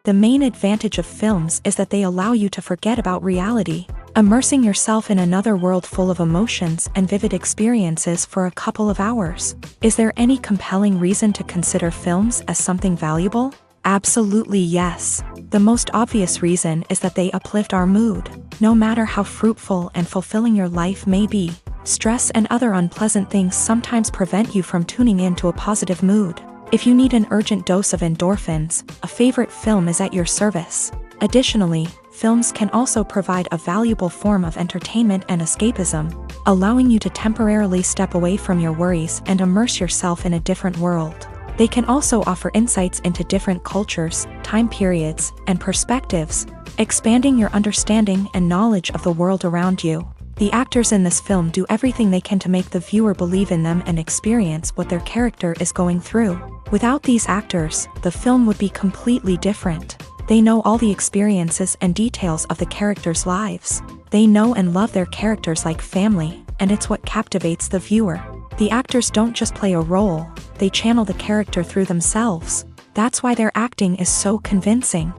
The main advantage of films is that they allow you to forget about reality, immersing yourself in another world full of emotions and vivid experiences for a couple of hours. Is there any compelling reason to consider films as something valuable? Absolutely yes. The most obvious reason is that they uplift our mood. No matter how fruitful and fulfilling your life may be, stress and other unpleasant things sometimes prevent you from tuning into a positive mood. If you need an urgent dose of endorphins, a favorite film is at your service. Additionally, films can also provide a valuable form of entertainment and escapism, allowing you to temporarily step away from your worries and immerse yourself in a different world. They can also offer insights into different cultures, time periods, and perspectives, expanding your understanding and knowledge of the world around you. The actors in this film do everything they can to make the viewer believe in them and experience what their character is going through. Without these actors, the film would be completely different. They know all the experiences and details of the characters' lives. They know and love their characters like family, and it's what captivates the viewer. The actors don't just play a role, they channel the character through themselves. That's why their acting is so convincing.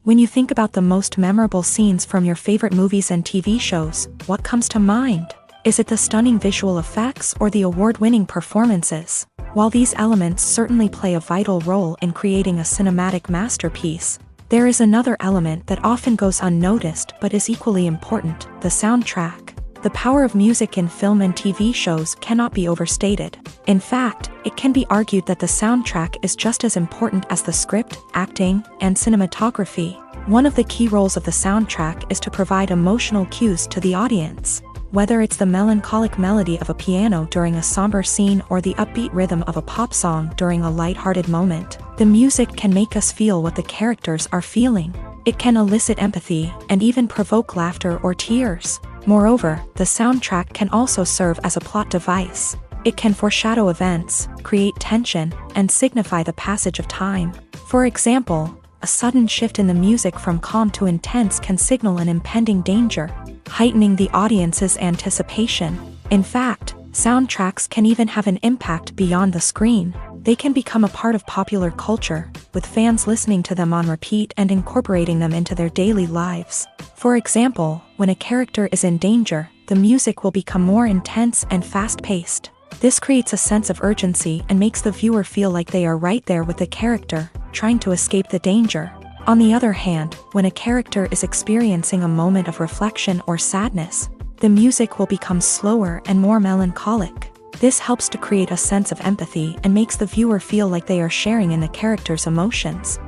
When you think about the most memorable scenes from your favorite movies and TV shows, what comes to mind? Is it the stunning visual effects or the award-winning performances? While these elements certainly play a vital role in creating a cinematic masterpiece, there is another element that often goes unnoticed but is equally important: the soundtrack. The power of music in film and TV shows cannot be overstated. In fact, it can be argued that the soundtrack is just as important as the script, acting, and cinematography. One of the key roles of the soundtrack is to provide emotional cues to the audience. Whether it's the melancholic melody of a piano during a somber scene or the upbeat rhythm of a pop song during a lighthearted moment, the music can make us feel what the characters are feeling. It can elicit empathy and even provoke laughter or tears. Moreover, the soundtrack can also serve as a plot device. It can foreshadow events, create tension, and signify the passage of time. For example, a sudden shift in the music from calm to intense can signal an impending danger, heightening the audience's anticipation. In fact, soundtracks can even have an impact beyond the screen. They can become a part of popular culture, with fans listening to them on repeat and incorporating them into their daily lives. For example, when a character is in danger, the music will become more intense and fast-paced. This creates a sense of urgency and makes the viewer feel like they are right there with the character, trying to escape the danger. On the other hand, when a character is experiencing a moment of reflection or sadness, the music will become slower and more melancholic. This helps to create a sense of empathy and makes the viewer feel like they are sharing in the character's emotions.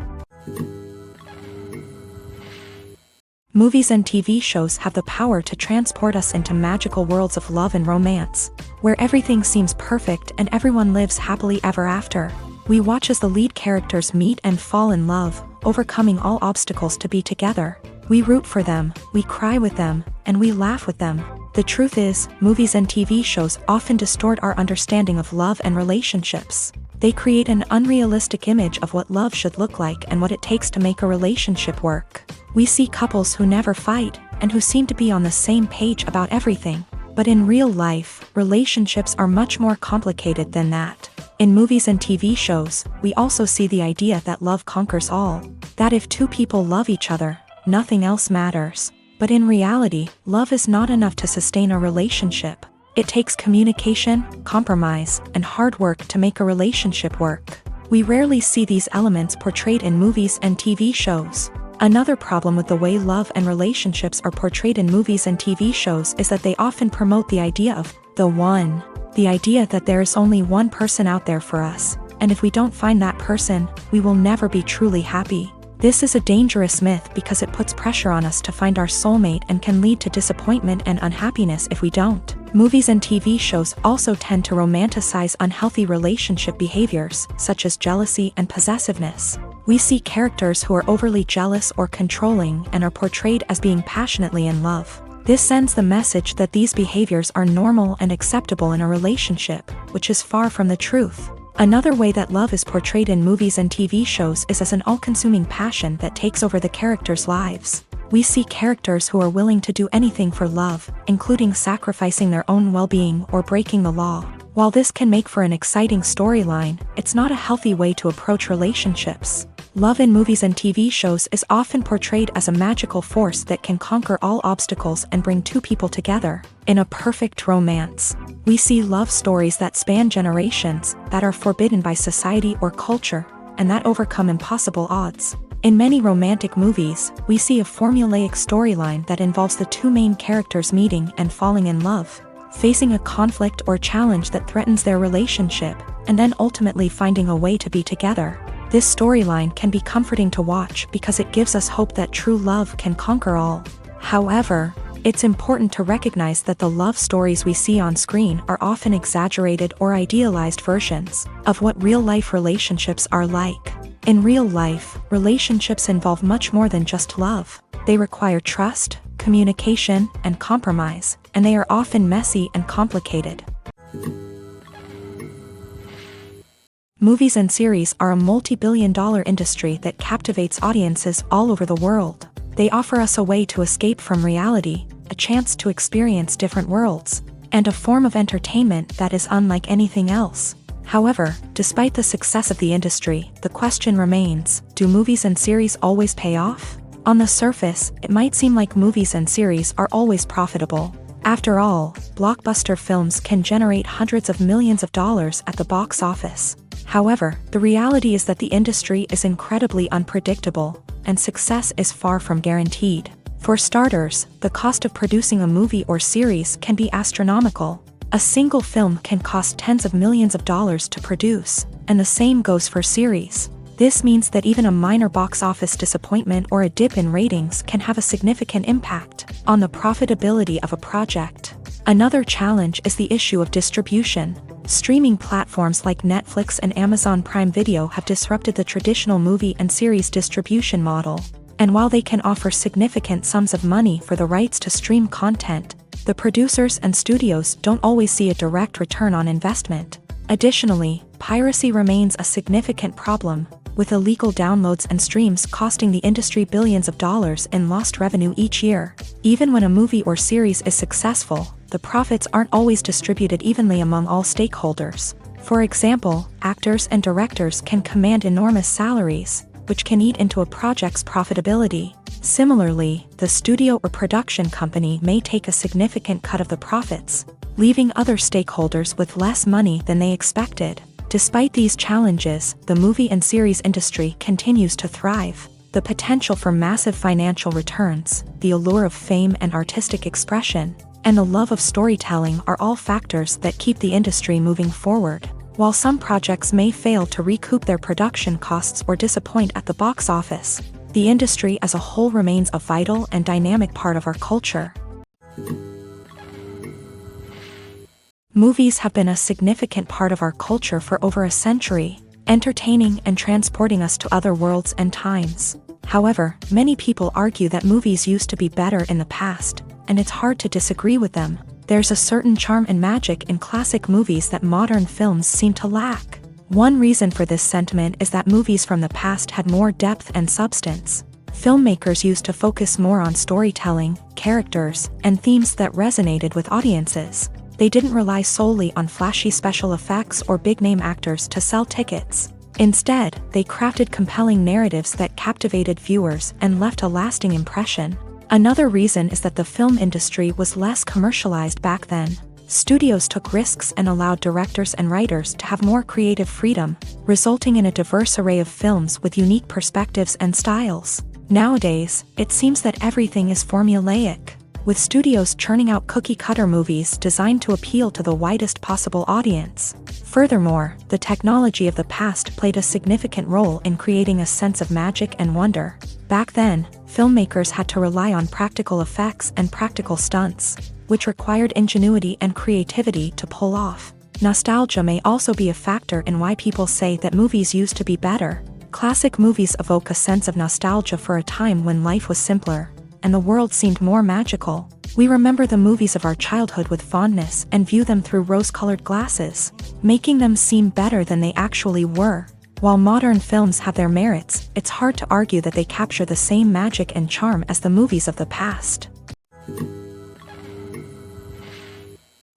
Movies and TV shows have the power to transport us into magical worlds of love and romance, where everything seems perfect and everyone lives happily ever after. We watch as the lead characters meet and fall in love, overcoming all obstacles to be together. We root for them, we cry with them, and we laugh with them. The truth is, movies and TV shows often distort our understanding of love and relationships. They create an unrealistic image of what love should look like and what it takes to make a relationship work. We see couples who never fight, and who seem to be on the same page about everything. But in real life, relationships are much more complicated than that. In movies and TV shows, we also see the idea that love conquers all. That if two people love each other, nothing else matters. But in reality, love is not enough to sustain a relationship. It takes communication, compromise, and hard work to make a relationship work. We rarely see these elements portrayed in movies and TV shows. Another problem with the way love and relationships are portrayed in movies and TV shows is that they often promote the idea of the one. The idea that there is only one person out there for us, and if we don't find that person, we will never be truly happy. This is a dangerous myth because it puts pressure on us to find our soulmate and can lead to disappointment and unhappiness if we don't. Movies and TV shows also tend to romanticize unhealthy relationship behaviors, such as jealousy and possessiveness. We see characters who are overly jealous or controlling and are portrayed as being passionately in love. This sends the message that these behaviors are normal and acceptable in a relationship, which is far from the truth. Another way that love is portrayed in movies and TV shows is as an all-consuming passion that takes over the characters' lives. We see characters who are willing to do anything for love, including sacrificing their own well-being or breaking the law. While this can make for an exciting storyline, it's not a healthy way to approach relationships. Love in movies and TV shows is often portrayed as a magical force that can conquer all obstacles and bring two people together. In a perfect romance, we see love stories that span generations, that are forbidden by society or culture, and that overcome impossible odds. In many romantic movies, we see a formulaic storyline that involves the two main characters meeting and falling in love, facing a conflict or challenge that threatens their relationship, and then ultimately finding a way to be together. This storyline can be comforting to watch because it gives us hope that true love can conquer all. However, it's important to recognize that the love stories we see on screen are often exaggerated or idealized versions of what real-life relationships are like. In real life, relationships involve much more than just love. They require trust, communication, and compromise, and they are often messy and complicated. Movies and series are a multi-billion-dollar industry that captivates audiences all over the world. They offer us a way to escape from reality, a chance to experience different worlds, and a form of entertainment that is unlike anything else. However, despite the success of the industry, the question remains, do movies and series always pay off? On the surface, it might seem like movies and series are always profitable. After all, blockbuster films can generate hundreds of millions of dollars at the box office. However, the reality is that the industry is incredibly unpredictable, and success is far from guaranteed. For starters, the cost of producing a movie or series can be astronomical. A single film can cost tens of millions of dollars to produce, and the same goes for series. This means that even a minor box office disappointment or a dip in ratings can have a significant impact on the profitability of a project. Another challenge is the issue of distribution. Streaming platforms like Netflix and Amazon Prime Video have disrupted the traditional movie and series distribution model. And while they can offer significant sums of money for the rights to stream content, the producers and studios don't always see a direct return on investment. Additionally, piracy remains a significant problem, with illegal downloads and streams costing the industry billions of dollars in lost revenue each year. Even when a movie or series is successful, the profits aren't always distributed evenly among all stakeholders. For example, actors and directors can command enormous salaries, which can eat into a project's profitability. Similarly, the studio or production company may take a significant cut of the profits, leaving other stakeholders with less money than they expected. Despite these challenges, the movie and series industry continues to thrive. The potential for massive financial returns, the allure of fame and artistic expression, and the love of storytelling are all factors that keep the industry moving forward. While some projects may fail to recoup their production costs or disappoint at the box office, the industry as a whole remains a vital and dynamic part of our culture. Movies have been a significant part of our culture for over a century, entertaining and transporting us to other worlds and times. However, many people argue that movies used to be better in the past, and it's hard to disagree with them. There's a certain charm and magic in classic movies that modern films seem to lack. One reason for this sentiment is that movies from the past had more depth and substance. Filmmakers used to focus more on storytelling, characters, and themes that resonated with audiences. They didn't rely solely on flashy special effects or big-name actors to sell tickets. Instead, they crafted compelling narratives that captivated viewers and left a lasting impression. Another reason is that the film industry was less commercialized back then. Studios took risks and allowed directors and writers to have more creative freedom, resulting in a diverse array of films with unique perspectives and styles. Nowadays, it seems that everything is formulaic, with studios churning out cookie-cutter movies designed to appeal to the widest possible audience. Furthermore, the technology of the past played a significant role in creating a sense of magic and wonder. Back then, filmmakers had to rely on practical effects and practical stunts, which required ingenuity and creativity to pull off. Nostalgia may also be a factor in why people say that movies used to be better. Classic movies evoke a sense of nostalgia for a time when life was simpler, and the world seemed more magical. We remember the movies of our childhood with fondness and view them through rose-colored glasses, making them seem better than they actually were. While modern films have their merits, it's hard to argue that they capture the same magic and charm as the movies of the past.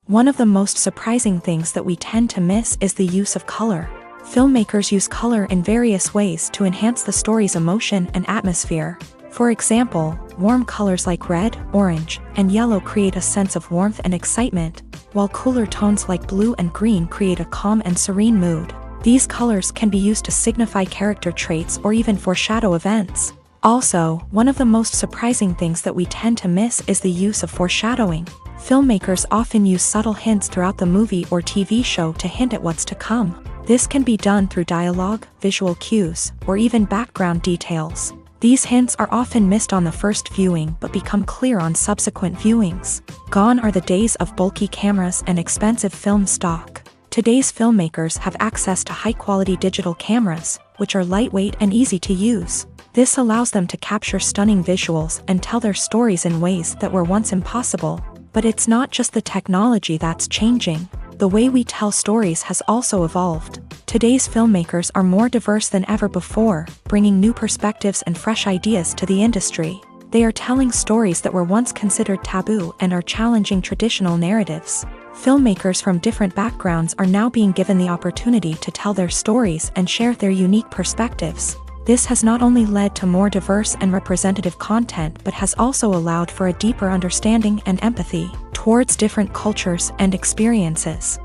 One of the most surprising things that we tend to miss is the use of color. Filmmakers use color in various ways to enhance the story's emotion and atmosphere. For example, warm colors like red, orange, and yellow create a sense of warmth and excitement, while cooler tones like blue and green create a calm and serene mood. These colors can be used to signify character traits or even foreshadow events. Also, one of the most surprising things that we tend to miss is the use of foreshadowing. Filmmakers often use subtle hints throughout the movie or TV show to hint at what's to come. This can be done through dialogue, visual cues, or even background details. These hints are often missed on the first viewing but become clear on subsequent viewings. Gone are the days of bulky cameras and expensive film stock. Today's filmmakers have access to high-quality digital cameras, which are lightweight and easy to use. This allows them to capture stunning visuals and tell their stories in ways that were once impossible. But it's not just the technology that's changing. The way we tell stories has also evolved. Today's filmmakers are more diverse than ever before, bringing new perspectives and fresh ideas to the industry. They are telling stories that were once considered taboo and are challenging traditional narratives. Filmmakers from different backgrounds are now being given the opportunity to tell their stories and share their unique perspectives. This has not only led to more diverse and representative content but has also allowed for a deeper understanding and empathy towards different cultures and experiences.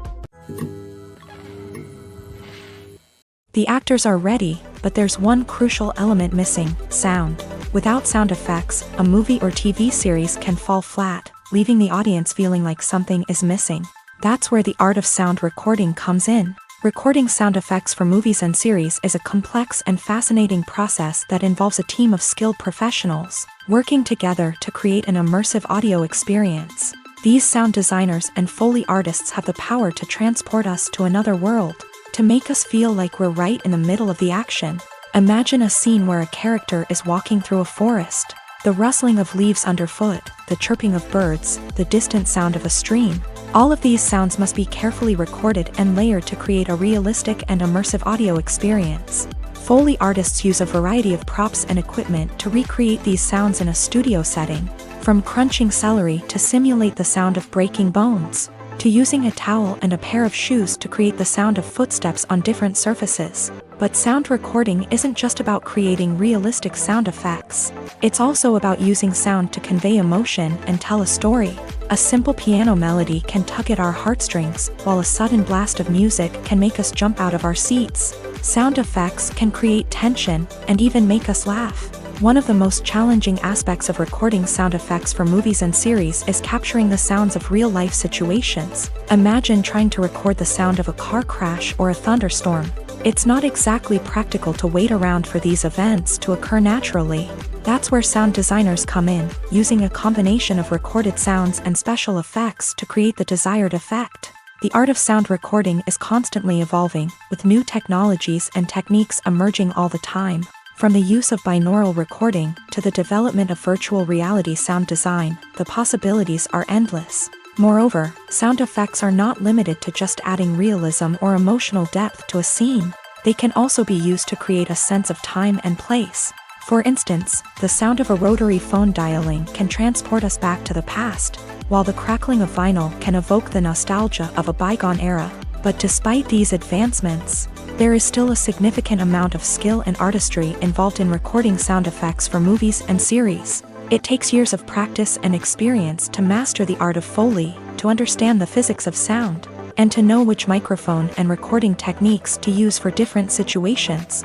The actors are ready, but there's one crucial element missing: sound. Without sound effects, a movie or TV series can fall flat, leaving the audience feeling like something is missing. That's where the art of sound recording comes in. Recording sound effects for movies and series is a complex and fascinating process that involves a team of skilled professionals working together to create an immersive audio experience. These sound designers and Foley artists have the power to transport us to another world, to make us feel like we're right in the middle of the action. Imagine a scene where a character is walking through a forest. The rustling of leaves underfoot, the chirping of birds, the distant sound of a stream. All of these sounds must be carefully recorded and layered to create a realistic and immersive audio experience. Foley artists use a variety of props and equipment to recreate these sounds in a studio setting, from crunching celery to simulate the sound of breaking bones, to using a towel and a pair of shoes to create the sound of footsteps on different surfaces. But sound recording isn't just about creating realistic sound effects. It's also about using sound to convey emotion and tell a story. A simple piano melody can tug at our heartstrings, while a sudden blast of music can make us jump out of our seats. Sound effects can create tension and even make us laugh. One of the most challenging aspects of recording sound effects for movies and series is capturing the sounds of real-life situations. Imagine trying to record the sound of a car crash or a thunderstorm. It's not exactly practical to wait around for these events to occur naturally. That's where sound designers come in, using a combination of recorded sounds and special effects to create the desired effect. The art of sound recording is constantly evolving, with new technologies and techniques emerging all the time. From the use of binaural recording to the development of virtual reality sound design, the possibilities are endless. Moreover, sound effects are not limited to just adding realism or emotional depth to a scene. They can also be used to create a sense of time and place. For instance, the sound of a rotary phone dialing can transport us back to the past, while the crackling of vinyl can evoke the nostalgia of a bygone era. But despite these advancements, there is still a significant amount of skill and artistry involved in recording sound effects for movies and series. It takes years of practice and experience to master the art of Foley, to understand the physics of sound, and to know which microphone and recording techniques to use for different situations.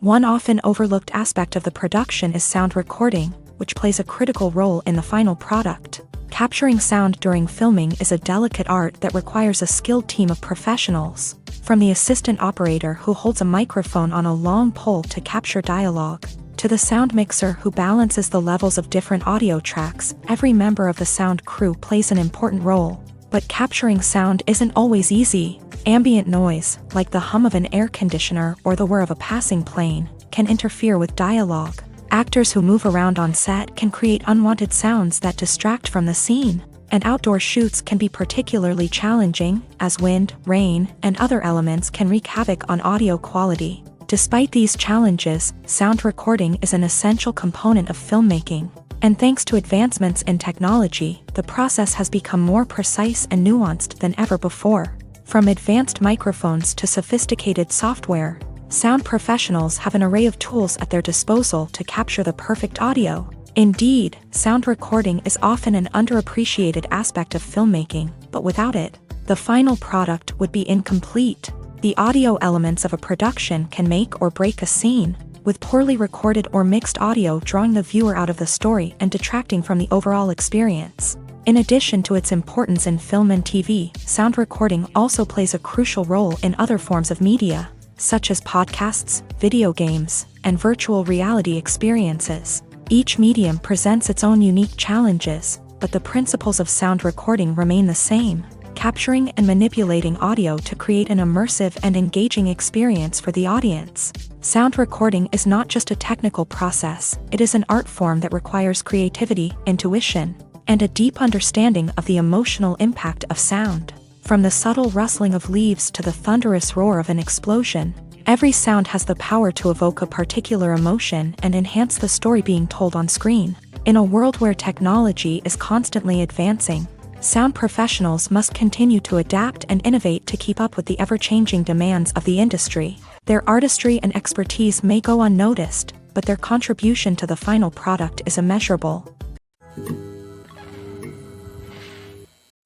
One often overlooked aspect of the production is sound recording, which plays a critical role in the final product. Capturing sound during filming is a delicate art that requires a skilled team of professionals. From the assistant operator who holds a microphone on a long pole to capture dialogue, to the sound mixer who balances the levels of different audio tracks, every member of the sound crew plays an important role. But capturing sound isn't always easy. Ambient noise, like the hum of an air conditioner or the whir of a passing plane, can interfere with dialogue. Actors who move around on set can create unwanted sounds that distract from the scene. And outdoor shoots can be particularly challenging, as wind, rain, and other elements can wreak havoc on audio quality. Despite these challenges, sound recording is an essential component of filmmaking. And thanks to advancements in technology, the process has become more precise and nuanced than ever before. From advanced microphones to sophisticated software, sound professionals have an array of tools at their disposal to capture the perfect audio. Indeed, sound recording is often an underappreciated aspect of filmmaking, but without it, the final product would be incomplete. The audio elements of a production can make or break a scene, with poorly recorded or mixed audio drawing the viewer out of the story and detracting from the overall experience. In addition to its importance in film and TV, sound recording also plays a crucial role in other forms of media, such as podcasts, video games, and virtual reality experiences. Each medium presents its own unique challenges, but the principles of sound recording remain the same: capturing and manipulating audio to create an immersive and engaging experience for the audience. Sound recording is not just a technical process, it is an art form that requires creativity, intuition, and a deep understanding of the emotional impact of sound. From the subtle rustling of leaves to the thunderous roar of an explosion, every sound has the power to evoke a particular emotion and enhance the story being told on screen. In a world where technology is constantly advancing, sound professionals must continue to adapt and innovate to keep up with the ever-changing demands of the industry. Their artistry and expertise may go unnoticed, but their contribution to the final product is immeasurable.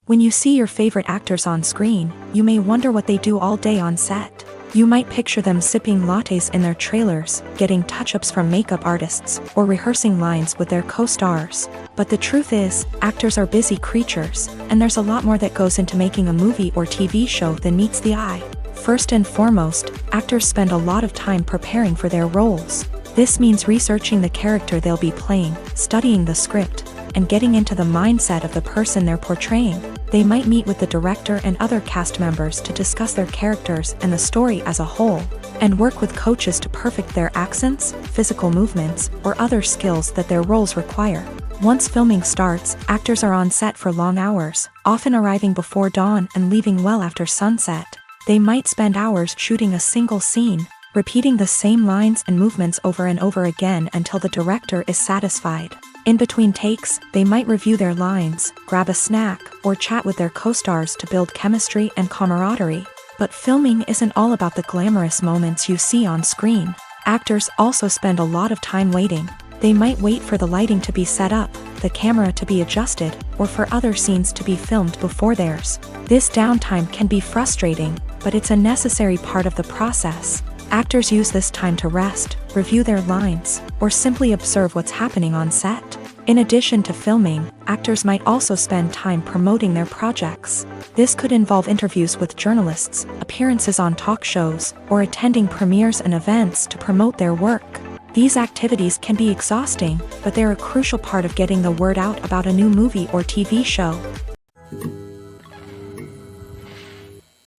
When you see your favorite actors on screen, you may wonder what they do all day on set. You might picture them sipping lattes in their trailers, getting touch-ups from makeup artists, or rehearsing lines with their co-stars. But the truth is, actors are busy creatures, and there's a lot more that goes into making a movie or TV show than meets the eye. First and foremost, actors spend a lot of time preparing for their roles. This means researching the character they'll be playing, studying the script, and getting into the mindset of the person they're portraying. They might meet with the director and other cast members to discuss their characters and the story as a whole, and work with coaches to perfect their accents, physical movements, or other skills that their roles require. Once filming starts, actors are on set for long hours, often arriving before dawn and leaving well after sunset. They might spend hours shooting a single scene, repeating the same lines and movements over and over again until the director is satisfied. In between takes, they might review their lines, grab a snack, or chat with their co-stars to build chemistry and camaraderie. But filming isn't all about the glamorous moments you see on screen. Actors also spend a lot of time waiting. They might wait for the lighting to be set up, the camera to be adjusted, or for other scenes to be filmed before theirs. This downtime can be frustrating, but it's a necessary part of the process. Actors use this time to rest, review their lines, or simply observe what's happening on set. In addition to filming, actors might also spend time promoting their projects. This could involve interviews with journalists, appearances on talk shows, or attending premieres and events to promote their work. These activities can be exhausting, but they're a crucial part of getting the word out about a new movie or TV show.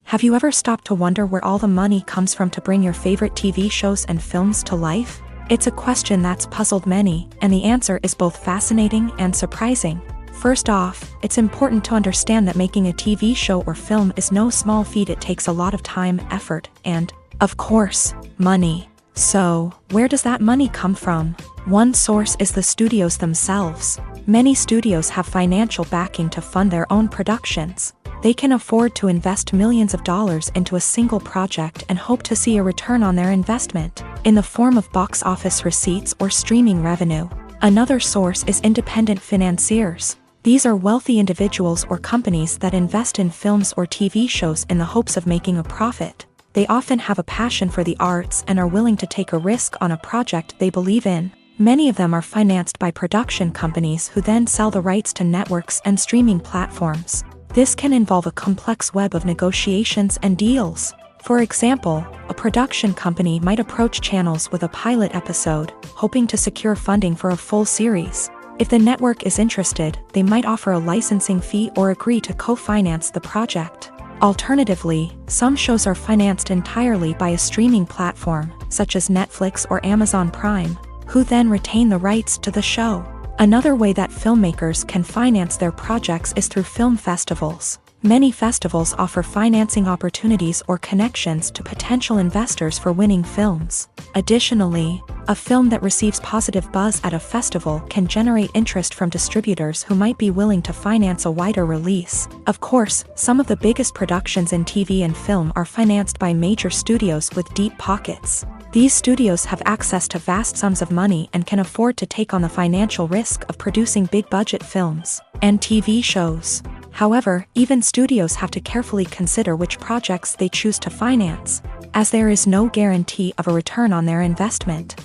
Have you ever stopped to wonder where all the money comes from to bring your favorite TV shows and films to life? It's a question that's puzzled many, and the answer is both fascinating and surprising. First off, it's important to understand that making a TV show or film is no small feat. It takes a lot of time, effort, and, of course, money. So, where does that money come from? One source is the studios themselves. Many studios have financial backing to fund their own productions. They can afford to invest millions of dollars into a single project and hope to see a return on their investment, in the form of box office receipts or streaming revenue. Another source is independent financiers. These are wealthy individuals or companies that invest in films or TV shows in the hopes of making a profit. They often have a passion for the arts and are willing to take a risk on a project they believe in. Many of them are financed by production companies who then sell the rights to networks and streaming platforms. This can involve a complex web of negotiations and deals. For example, a production company might approach channels with a pilot episode, hoping to secure funding for a full series. If the network is interested, they might offer a licensing fee or agree to co-finance the project. Alternatively, some shows are financed entirely by a streaming platform, such as Netflix or Amazon Prime, who then retain the rights to the show. Another way that filmmakers can finance their projects is through film festivals. Many festivals offer financing opportunities or connections to potential investors for winning films. Additionally, a film that receives positive buzz at a festival can generate interest from distributors who might be willing to finance a wider release. Of course, some of the biggest productions in TV and film are financed by major studios with deep pockets. These studios have access to vast sums of money and can afford to take on the financial risk of producing big-budget films and TV shows. However, even studios have to carefully consider which projects they choose to finance, as there is no guarantee of a return on their investment.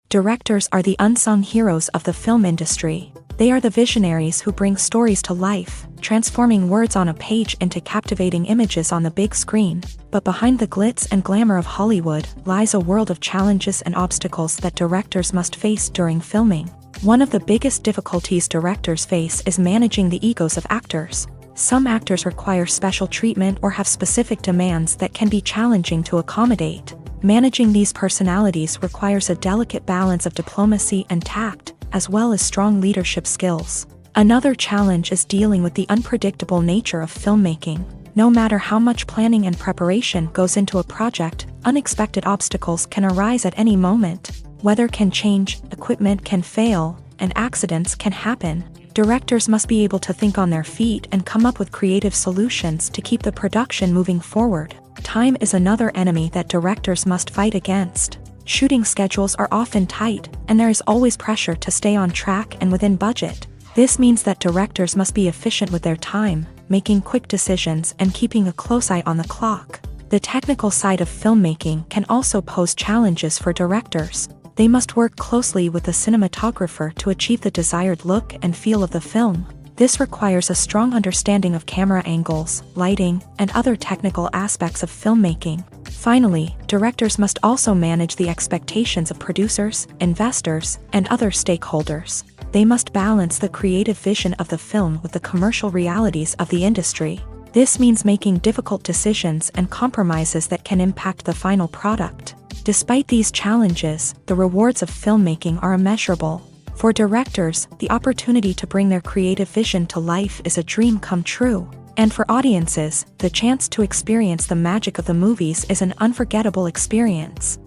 Directors are the unsung heroes of the film industry. They are the visionaries who bring stories to life, transforming words on a page into captivating images on the big screen. But behind the glitz and glamour of Hollywood lies a world of challenges and obstacles that directors must face during filming. One of the biggest difficulties directors face is managing the egos of actors. Some actors require special treatment or have specific demands that can be challenging to accommodate. Managing these personalities requires a delicate balance of diplomacy and tact, as well as strong leadership skills. Another challenge is dealing with the unpredictable nature of filmmaking. No matter how much planning and preparation goes into a project, unexpected obstacles can arise at any moment. Weather can change, equipment can fail, and accidents can happen. Directors must be able to think on their feet and come up with creative solutions to keep the production moving forward. Time is another enemy that directors must fight against. Shooting schedules are often tight, and there is always pressure to stay on track and within budget. This means that directors must be efficient with their time, making quick decisions and keeping a close eye on the clock. The technical side of filmmaking can also pose challenges for directors. They must work closely with the cinematographer to achieve the desired look and feel of the film. This requires a strong understanding of camera angles, lighting, and other technical aspects of filmmaking. Finally, directors must also manage the expectations of producers, investors, and other stakeholders. They must balance the creative vision of the film with the commercial realities of the industry. This means making difficult decisions and compromises that can impact the final product. Despite these challenges, the rewards of filmmaking are immeasurable. For directors, the opportunity to bring their creative vision to life is a dream come true. And for audiences, the chance to experience the magic of the movies is an unforgettable experience.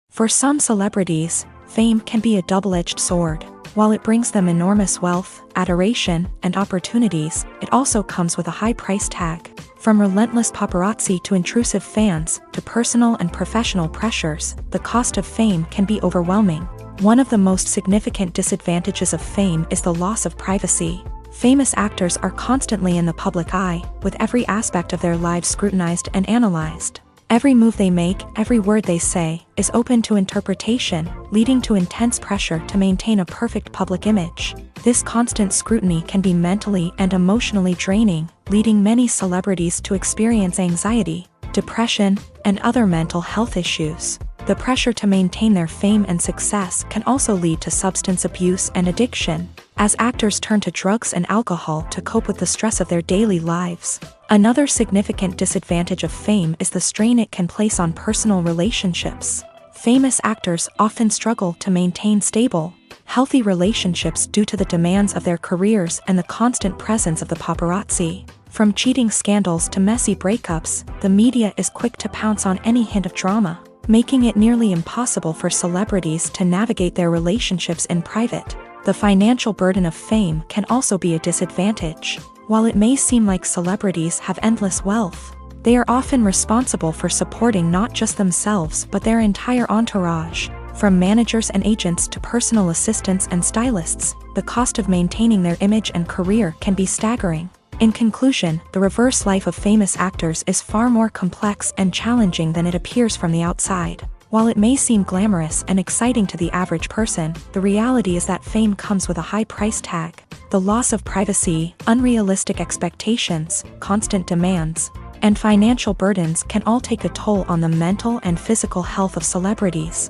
For some celebrities, fame can be a double-edged sword. While it brings them enormous wealth, adoration, and opportunities, it also comes with a high price tag. From relentless paparazzi to intrusive fans, to personal and professional pressures, the cost of fame can be overwhelming. One of the most significant disadvantages of fame is the loss of privacy. Famous actors are constantly in the public eye, with every aspect of their lives scrutinized and analyzed. Every move they make, every word they say, is open to interpretation, leading to intense pressure to maintain a perfect public image. This constant scrutiny can be mentally and emotionally draining, leading many celebrities to experience anxiety, depression, and other mental health issues. The pressure to maintain their fame and success can also lead to substance abuse and addiction, as actors turn to drugs and alcohol to cope with the stress of their daily lives. Another significant disadvantage of fame is the strain it can place on personal relationships. Famous actors often struggle to maintain stable, healthy relationships due to the demands of their careers and the constant presence of the paparazzi. From cheating scandals to messy breakups, the media is quick to pounce on any hint of drama, making it nearly impossible for celebrities to navigate their relationships in private. The financial burden of fame can also be a disadvantage. While it may seem like celebrities have endless wealth, they are often responsible for supporting not just themselves but their entire entourage. From managers and agents to personal assistants and stylists, the cost of maintaining their image and career can be staggering. In conclusion, the reverse life of famous actors is far more complex and challenging than it appears from the outside. While it may seem glamorous and exciting to the average person, the reality is that fame comes with a high price tag. The loss of privacy, unrealistic expectations, constant demands, and financial burdens can all take a toll on the mental and physical health of celebrities.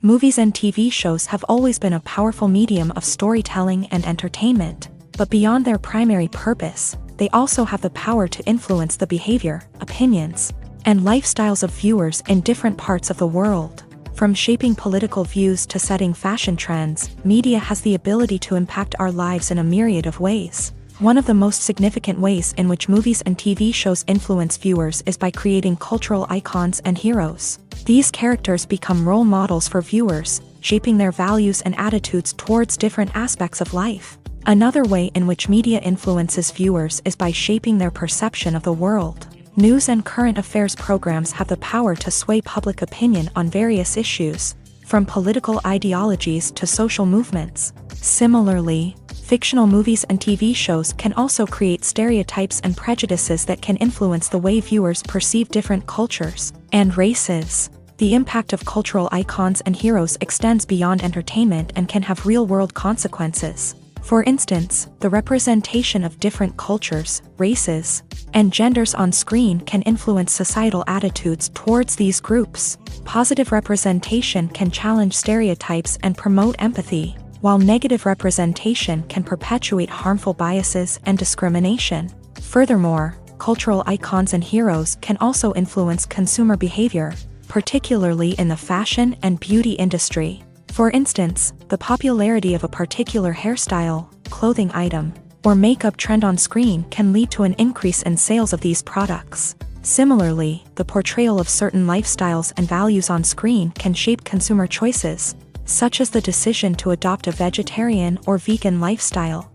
Movies and TV shows have always been a powerful medium of storytelling and entertainment, but beyond their primary purpose, they also have the power to influence the behavior, opinions, and lifestyles of viewers in different parts of the world. From shaping political views to setting fashion trends, media has the ability to impact our lives in a myriad of ways. One of the most significant ways in which movies and TV shows influence viewers is by creating cultural icons and heroes. These characters become role models for viewers, shaping their values and attitudes towards different aspects of life. Another way in which media influences viewers is by shaping their perception of the world. News and current affairs programs have the power to sway public opinion on various issues, from political ideologies to social movements. Similarly, fictional movies and TV shows can also create stereotypes and prejudices that can influence the way viewers perceive different cultures and races. The impact of cultural icons and heroes extends beyond entertainment and can have real-world consequences. For instance, the representation of different cultures, races, and genders on screen can influence societal attitudes towards these groups. Positive representation can challenge stereotypes and promote empathy, while negative representation can perpetuate harmful biases and discrimination. Furthermore, cultural icons and heroes can also influence consumer behavior, particularly in the fashion and beauty industry. For instance, the popularity of a particular hairstyle, clothing item, or makeup trend on screen can lead to an increase in sales of these products. Similarly, the portrayal of certain lifestyles and values on screen can shape consumer choices, such as the decision to adopt a vegetarian or vegan lifestyle.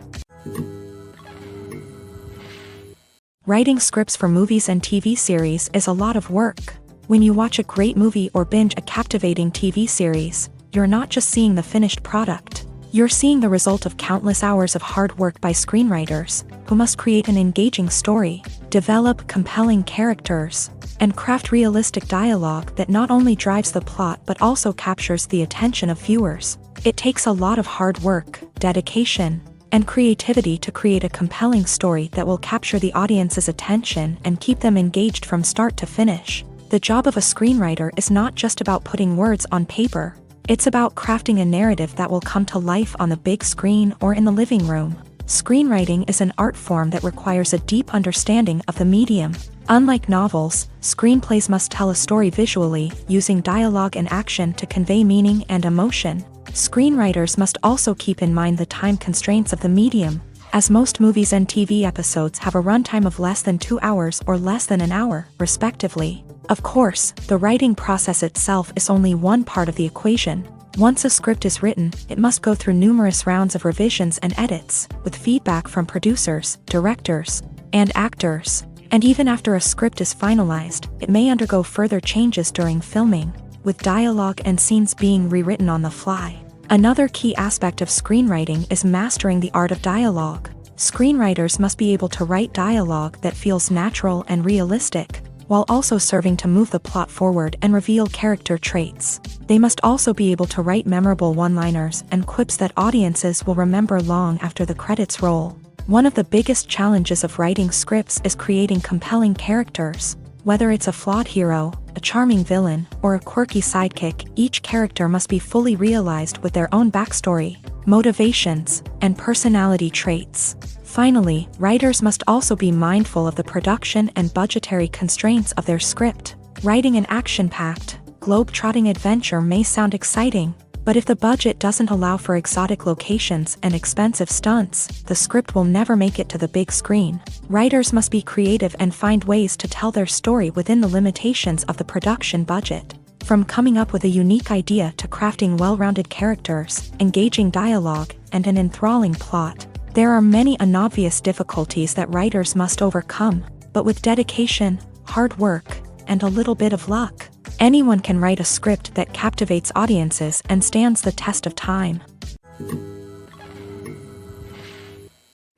Writing scripts for movies and TV series is a lot of work. When you watch a great movie or binge a captivating TV series, you're not just seeing the finished product. You're seeing the result of countless hours of hard work by screenwriters, who must create an engaging story, develop compelling characters, and craft realistic dialogue that not only drives the plot but also captures the attention of viewers. It takes a lot of hard work, dedication, and creativity to create a compelling story that will capture the audience's attention and keep them engaged from start to finish. The job of a screenwriter is not just about putting words on paper. It's about crafting a narrative that will come to life on the big screen or in the living room. Screenwriting is an art form that requires a deep understanding of the medium. Unlike novels, screenplays must tell a story visually, using dialogue and action to convey meaning and emotion. Screenwriters must also keep in mind the time constraints of the medium, as most movies and TV episodes have a runtime of less than 2 hours or less than an hour, respectively. Of course, the writing process itself is only one part of the equation. Once a script is written, it must go through numerous rounds of revisions and edits, with feedback from producers, directors, and actors. And even after a script is finalized, it may undergo further changes during filming, with dialogue and scenes being rewritten on the fly. Another key aspect of screenwriting is mastering the art of dialogue. Screenwriters must be able to write dialogue that feels natural and realistic, while also serving to move the plot forward and reveal character traits. They must also be able to write memorable one-liners and quips that audiences will remember long after the credits roll. One of the biggest challenges of writing scripts is creating compelling characters. Whether it's a flawed hero, a charming villain, or a quirky sidekick, each character must be fully realized with their own backstory, motivations, and personality traits. Finally, writers must also be mindful of the production and budgetary constraints of their script. Writing an action-packed, globe-trotting adventure may sound exciting, but if the budget doesn't allow for exotic locations and expensive stunts, the script will never make it to the big screen. Writers must be creative and find ways to tell their story within the limitations of the production budget. From coming up with a unique idea to crafting well-rounded characters, engaging dialogue, and an enthralling plot, there are many unobvious difficulties that writers must overcome, but with dedication, hard work, and a little bit of luck, anyone can write a script that captivates audiences and stands the test of time.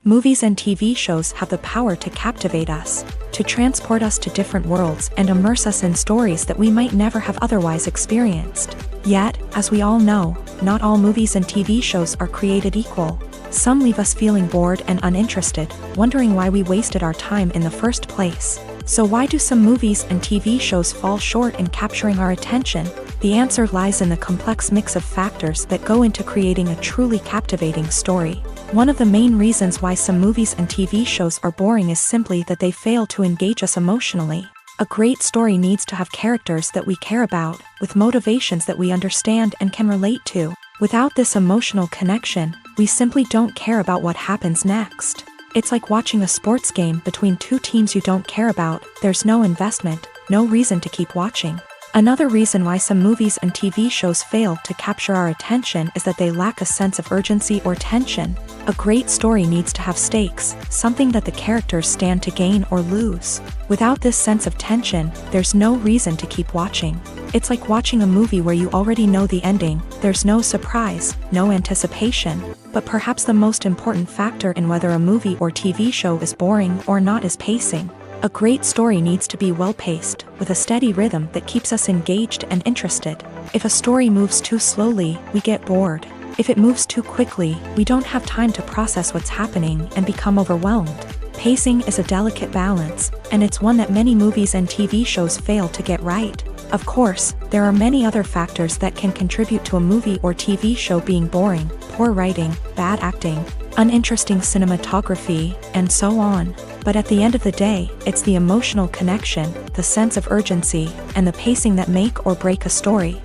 Movies and TV shows have the power to captivate us, to transport us to different worlds and immerse us in stories that we might never have otherwise experienced. Yet, as we all know, not all movies and TV shows are created equal. Some leave us feeling bored and uninterested, wondering why we wasted our time in the first place. So why do some movies and TV shows fall short in capturing our attention? The answer lies in the complex mix of factors that go into creating a truly captivating story. One of the main reasons why some movies and TV shows are boring is simply that they fail to engage us emotionally. A great story needs to have characters that we care about, with motivations that we understand and can relate to. Without this emotional connection, we simply don't care about what happens next. It's like watching a sports game between two teams you don't care about. There's no investment, no reason to keep watching. Another reason why some movies and TV shows fail to capture our attention is that they lack a sense of urgency or tension. A great story needs to have stakes, something that the characters stand to gain or lose. Without this sense of tension, there's no reason to keep watching. It's like watching a movie where you already know the ending. There's no surprise, no anticipation. But perhaps the most important factor in whether a movie or TV show is boring or not is pacing. A great story needs to be well-paced, with a steady rhythm that keeps us engaged and interested. If a story moves too slowly, we get bored. If it moves too quickly, we don't have time to process what's happening and become overwhelmed. Pacing is a delicate balance, and it's one that many movies and TV shows fail to get right. Of course, there are many other factors that can contribute to a movie or TV show being boring: poor writing, bad acting, uninteresting cinematography, and so on. But at the end of the day, it's the emotional connection, the sense of urgency, and the pacing that make or break a story.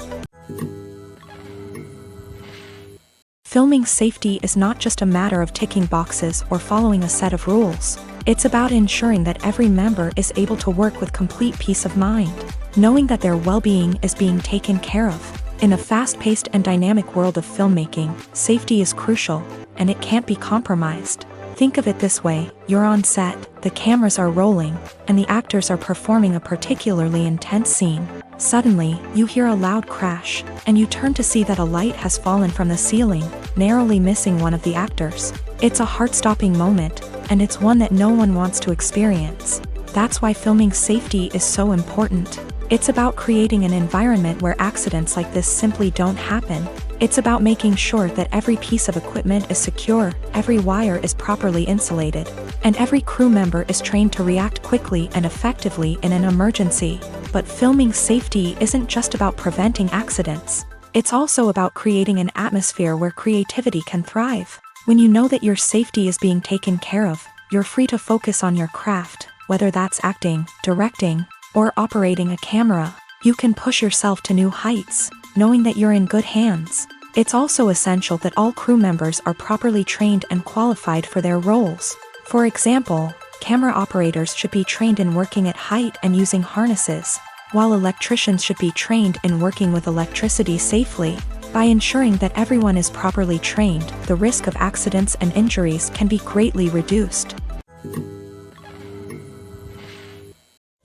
Filming safety is not just a matter of ticking boxes or following a set of rules. It's about ensuring that every member is able to work with complete peace of mind, knowing that their well-being is being taken care of. In a fast-paced and dynamic world of filmmaking, safety is crucial, and it can't be compromised. Think of it this way: you're on set, the cameras are rolling, and the actors are performing a particularly intense scene. Suddenly, you hear a loud crash, and you turn to see that a light has fallen from the ceiling, narrowly missing one of the actors. It's a heart-stopping moment, and it's one that no one wants to experience. That's why filming safety is so important. It's about creating an environment where accidents like this simply don't happen. It's about making sure that every piece of equipment is secure, every wire is properly insulated, and every crew member is trained to react quickly and effectively in an emergency. But filming safety isn't just about preventing accidents. It's also about creating an atmosphere where creativity can thrive. When you know that your safety is being taken care of, you're free to focus on your craft, whether that's acting, directing, or operating a camera. You can push yourself to new heights, knowing that you're in good hands. It's also essential that all crew members are properly trained and qualified for their roles. For example, camera operators should be trained in working at height and using harnesses, while electricians should be trained in working with electricity safely. By ensuring that everyone is properly trained, the risk of accidents and injuries can be greatly reduced.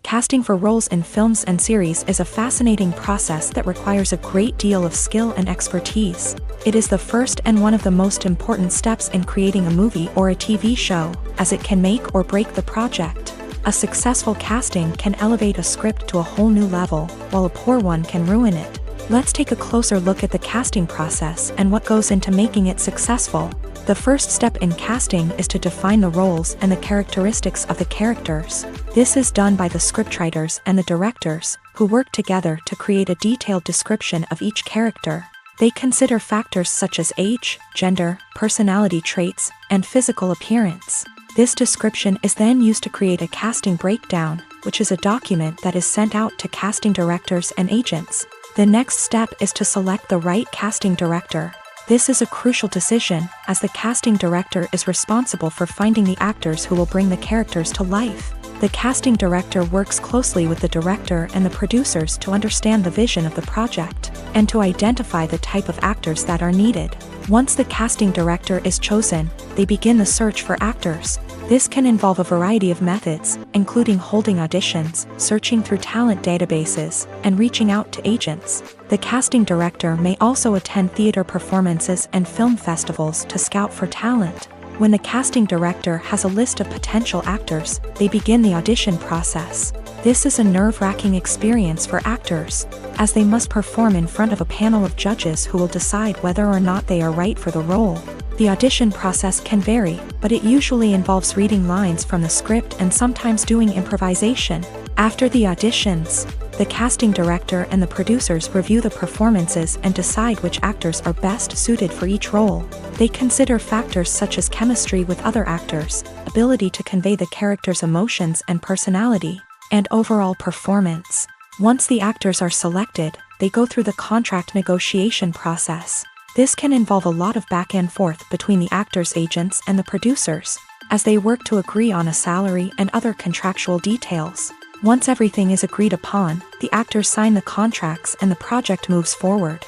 Casting for roles in films and series is a fascinating process that requires a great deal of skill and expertise. It is the first and one of the most important steps in creating a movie or a TV show, as it can make or break the project. A successful casting can elevate a script to a whole new level, while a poor one can ruin it. Let's take a closer look at the casting process and what goes into making it successful. The first step in casting is to define the roles and the characteristics of the characters. This is done by the scriptwriters and the directors, who work together to create a detailed description of each character. They consider factors such as age, gender, personality traits, and physical appearance. This description is then used to create a casting breakdown, which is a document that is sent out to casting directors and agents. The next step is to select the right casting director. This is a crucial decision, as the casting director is responsible for finding the actors who will bring the characters to life. The casting director works closely with the director and the producers to understand the vision of the project, and to identify the type of actors that are needed. Once the casting director is chosen, they begin the search for actors. This can involve a variety of methods, including holding auditions, searching through talent databases, and reaching out to agents. The casting director may also attend theater performances and film festivals to scout for talent. When the casting director has a list of potential actors, they begin the audition process. This is a nerve-wracking experience for actors, as they must perform in front of a panel of judges who will decide whether or not they are right for the role. The audition process can vary, but it usually involves reading lines from the script and sometimes doing improvisation. After the auditions, the casting director and the producers review the performances and decide which actors are best suited for each role. They consider factors such as chemistry with other actors, ability to convey the character's emotions and personality, and overall performance. Once the actors are selected, they go through the contract negotiation process. This can involve a lot of back and forth between the actors' agents and the producers, as they work to agree on a salary and other contractual details. Once everything is agreed upon, the actors sign the contracts and the project moves forward.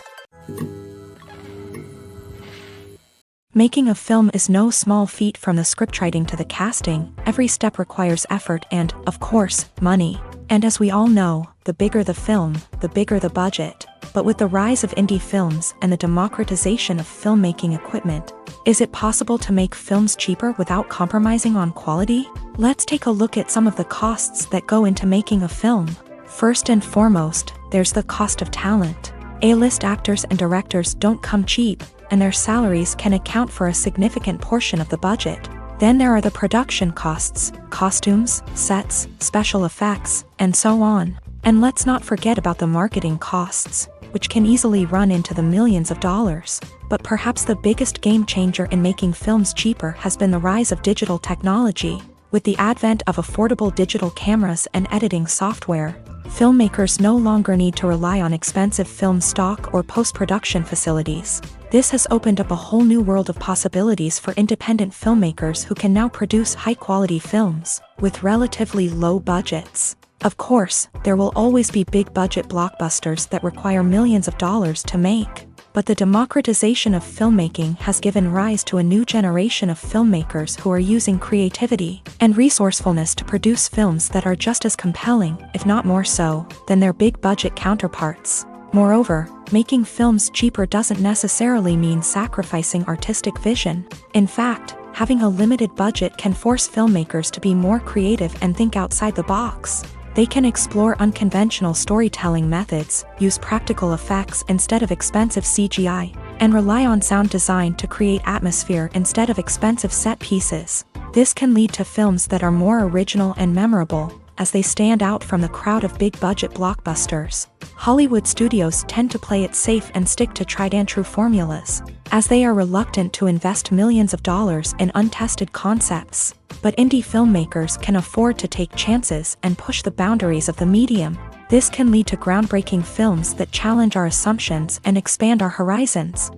Making a film is no small feat. From the scriptwriting to the casting, every step requires effort and, of course, money. And as we all know, the bigger the film, the bigger the budget. But with the rise of indie films and the democratization of filmmaking equipment, is it possible to make films cheaper without compromising on quality? Let's take a look at some of the costs that go into making a film. First and foremost, there's the cost of talent. A-list actors and directors don't come cheap, and their salaries can account for a significant portion of the budget. Then there are the production costs, costumes, sets, special effects, and so on. And let's not forget about the marketing costs, which can easily run into the millions of dollars. But perhaps the biggest game changer in making films cheaper has been the rise of digital technology. With the advent of affordable digital cameras and editing software, filmmakers no longer need to rely on expensive film stock or post-production facilities. This has opened up a whole new world of possibilities for independent filmmakers who can now produce high-quality films with relatively low budgets. Of course, there will always be big-budget blockbusters that require millions of dollars to make. But the democratization of filmmaking has given rise to a new generation of filmmakers who are using creativity and resourcefulness to produce films that are just as compelling, if not more so, than their big-budget counterparts. Moreover, making films cheaper doesn't necessarily mean sacrificing artistic vision. In fact, having a limited budget can force filmmakers to be more creative and think outside the box. They can explore unconventional storytelling methods, use practical effects instead of expensive CGI, and rely on sound design to create atmosphere instead of expensive set pieces. This can lead to films that are more original and memorable, as they stand out from the crowd of big-budget blockbusters. Hollywood studios tend to play it safe and stick to tried-and-true formulas, as they are reluctant to invest millions of dollars in untested concepts. But indie filmmakers can afford to take chances and push the boundaries of the medium. This can lead to groundbreaking films that challenge our assumptions and expand our horizons.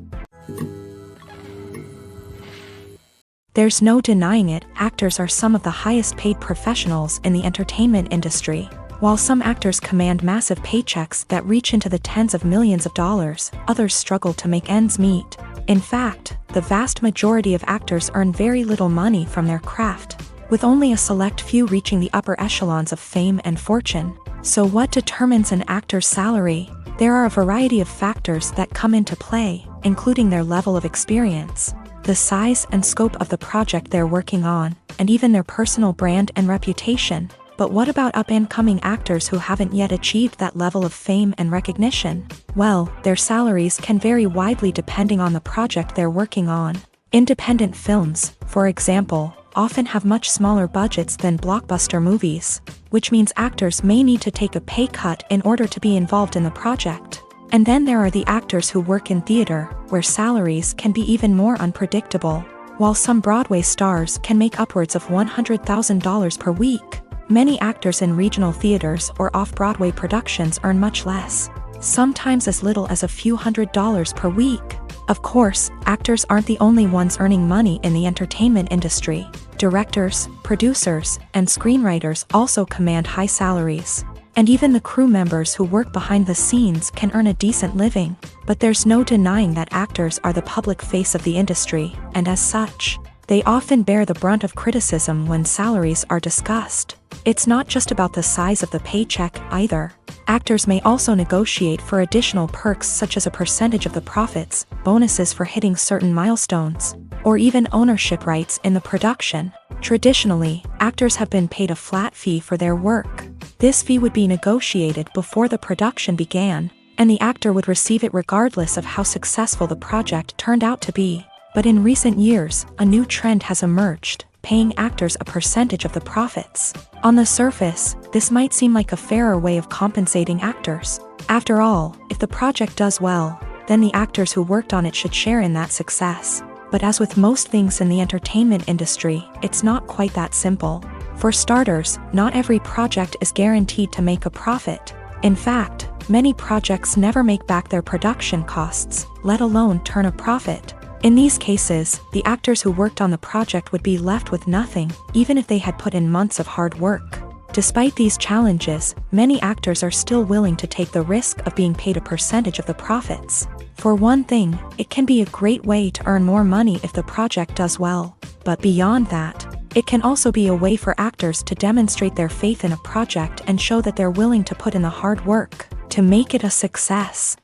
There's no denying it, actors are some of the highest paid professionals in the entertainment industry. While some actors command massive paychecks that reach into the tens of millions of dollars, others struggle to make ends meet. In fact, the vast majority of actors earn very little money from their craft, with only a select few reaching the upper echelons of fame and fortune. So what determines an actor's salary? There are a variety of factors that come into play, including their level of experience, the size and scope of the project they're working on, and even their personal brand and reputation. But what about up-and-coming actors who haven't yet achieved that level of fame and recognition? Well, their salaries can vary widely depending on the project they're working on. Independent films, for example, often have much smaller budgets than blockbuster movies, which means actors may need to take a pay cut in order to be involved in the project. And then there are the actors who work in theater, where salaries can be even more unpredictable. While some Broadway stars can make upwards of $100,000 per week, many actors in regional theaters or off-Broadway productions earn much less, sometimes as little as a few $100s per week. Of course, actors aren't the only ones earning money in the entertainment industry. Directors, producers, and screenwriters also command high salaries. And even the crew members who work behind the scenes can earn a decent living. But there's no denying that actors are the public face of the industry, and as such, they often bear the brunt of criticism when salaries are discussed. It's not just about the size of the paycheck, either. Actors may also negotiate for additional perks such as a percentage of the profits, bonuses for hitting certain milestones, or even ownership rights in the production. Traditionally, actors have been paid a flat fee for their work. This fee would be negotiated before the production began, and the actor would receive it regardless of how successful the project turned out to be. But in recent years, a new trend has emerged, paying actors a percentage of the profits. On the surface, this might seem like a fairer way of compensating actors. After all, if the project does well, then the actors who worked on it should share in that success. But as with most things in the entertainment industry, it's not quite that simple. For starters, not every project is guaranteed to make a profit. In fact, many projects never make back their production costs, let alone turn a profit. In these cases, the actors who worked on the project would be left with nothing, even if they had put in months of hard work. Despite these challenges, many actors are still willing to take the risk of being paid a percentage of the profits. For one thing, it can be a great way to earn more money if the project does well. But beyond that, it can also be a way for actors to demonstrate their faith in a project and show that they're willing to put in the hard work to make it a success.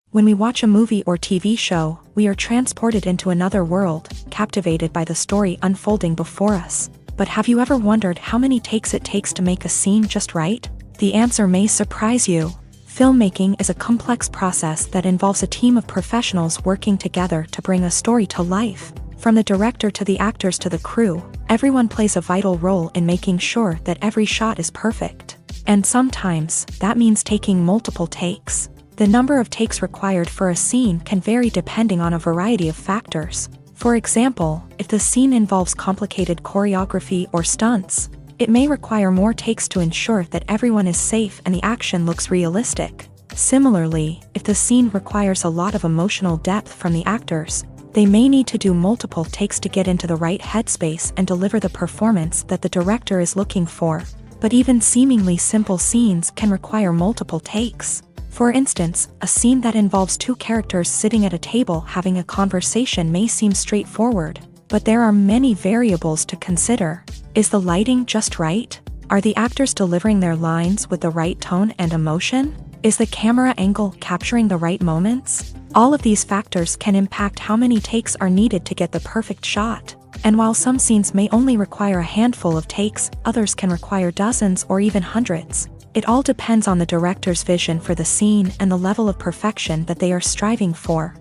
When we watch a movie or TV show, we are transported into another world, captivated by the story unfolding before us. But have you ever wondered how many takes it takes to make a scene just right? The answer may surprise you. Filmmaking is a complex process that involves a team of professionals working together to bring a story to life. From the director to the actors to the crew, everyone plays a vital role in making sure that every shot is perfect. And sometimes, that means taking multiple takes. The number of takes required for a scene can vary depending on a variety of factors. For example, if the scene involves complicated choreography or stunts, it may require more takes to ensure that everyone is safe and the action looks realistic. Similarly, if the scene requires a lot of emotional depth from the actors, they may need to do multiple takes to get into the right headspace and deliver the performance that the director is looking for. But even seemingly simple scenes can require multiple takes. For instance, a scene that involves two characters sitting at a table having a conversation may seem straightforward, but there are many variables to consider. Is the lighting just right? Are the actors delivering their lines with the right tone and emotion? Is the camera angle capturing the right moments? All of these factors can impact how many takes are needed to get the perfect shot. And while some scenes may only require a handful of takes, others can require dozens or even hundreds. It all depends on the director's vision for the scene and the level of perfection that they are striving for.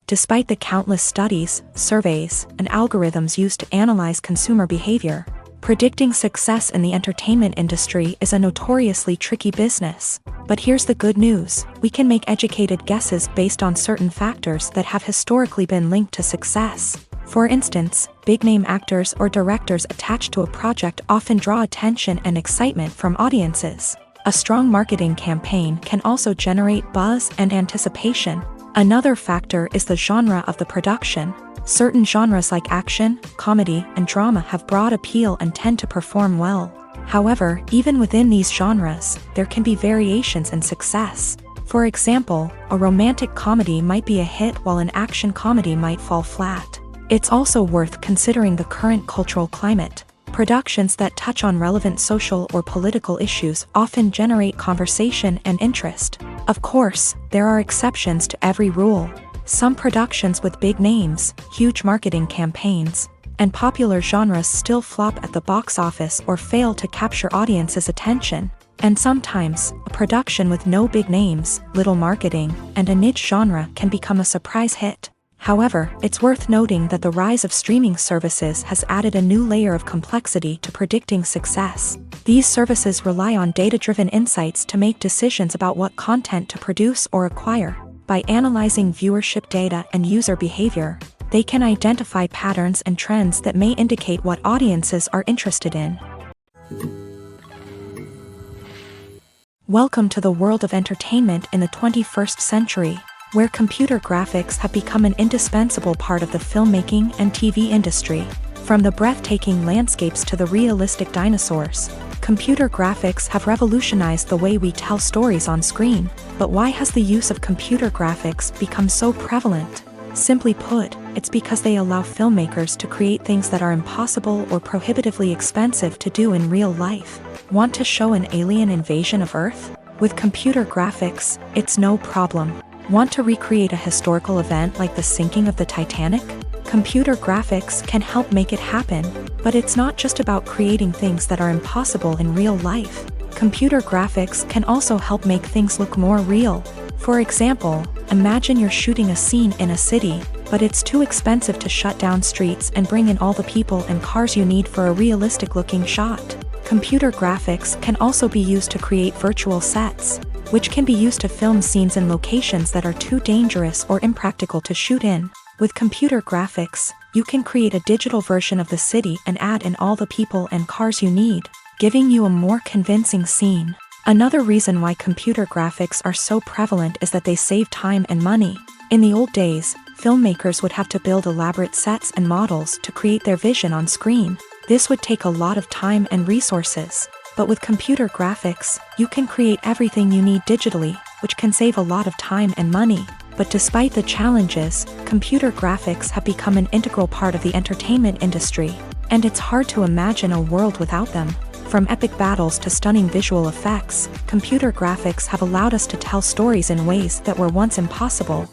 Despite the countless studies, surveys, and algorithms used to analyze consumer behavior, predicting success in the entertainment industry is a notoriously tricky business. But here's the good news: we can make educated guesses based on certain factors that have historically been linked to success. For instance, big-name actors or directors attached to a project often draw attention and excitement from audiences. A strong marketing campaign can also generate buzz and anticipation. Another factor is the genre of the production. Certain genres like action, comedy, and drama have broad appeal and tend to perform well. However, even within these genres, there can be variations in success. For example, a romantic comedy might be a hit while an action comedy might fall flat. It's also worth considering the current cultural climate. Productions that touch on relevant social or political issues often generate conversation and interest. Of course, there are exceptions to every rule. Some productions with big names, huge marketing campaigns, and popular genres still flop at the box office or fail to capture audiences' attention. And sometimes, a production with no big names, little marketing, and a niche genre can become a surprise hit. However, it's worth noting that the rise of streaming services has added a new layer of complexity to predicting success. These services rely on data-driven insights to make decisions about what content to produce or acquire. By analyzing viewership data and user behavior, they can identify patterns and trends that may indicate what audiences are interested in. Welcome to the world of entertainment in the 21st century, where computer graphics have become an indispensable part of the filmmaking and TV industry. From the breathtaking landscapes to the realistic dinosaurs, computer graphics have revolutionized the way we tell stories on screen. But why has the use of computer graphics become so prevalent? Simply put, it's because they allow filmmakers to create things that are impossible or prohibitively expensive to do in real life. Want to show an alien invasion of Earth? With computer graphics, it's no problem. Want to recreate a historical event like the sinking of the Titanic? Computer graphics can help make it happen. But it's not just about creating things that are impossible in real life. Computer graphics can also help make things look more real. For example, imagine you're shooting a scene in a city, but it's too expensive to shut down streets and bring in all the people and cars you need for a realistic-looking shot. Computer graphics can also be used to create virtual sets, which can be used to film scenes in locations that are too dangerous or impractical to shoot in. With computer graphics, you can create a digital version of the city and add in all the people and cars you need, giving you a more convincing scene. Another reason why computer graphics are so prevalent is that they save time and money. In the old days, filmmakers would have to build elaborate sets and models to create their vision on screen. This would take a lot of time and resources. But with computer graphics, you can create everything you need digitally, which can save a lot of time and money. But despite the challenges, computer graphics have become an integral part of the entertainment industry, and it's hard to imagine a world without them. From epic battles to stunning visual effects, computer graphics have allowed us to tell stories in ways that were once impossible.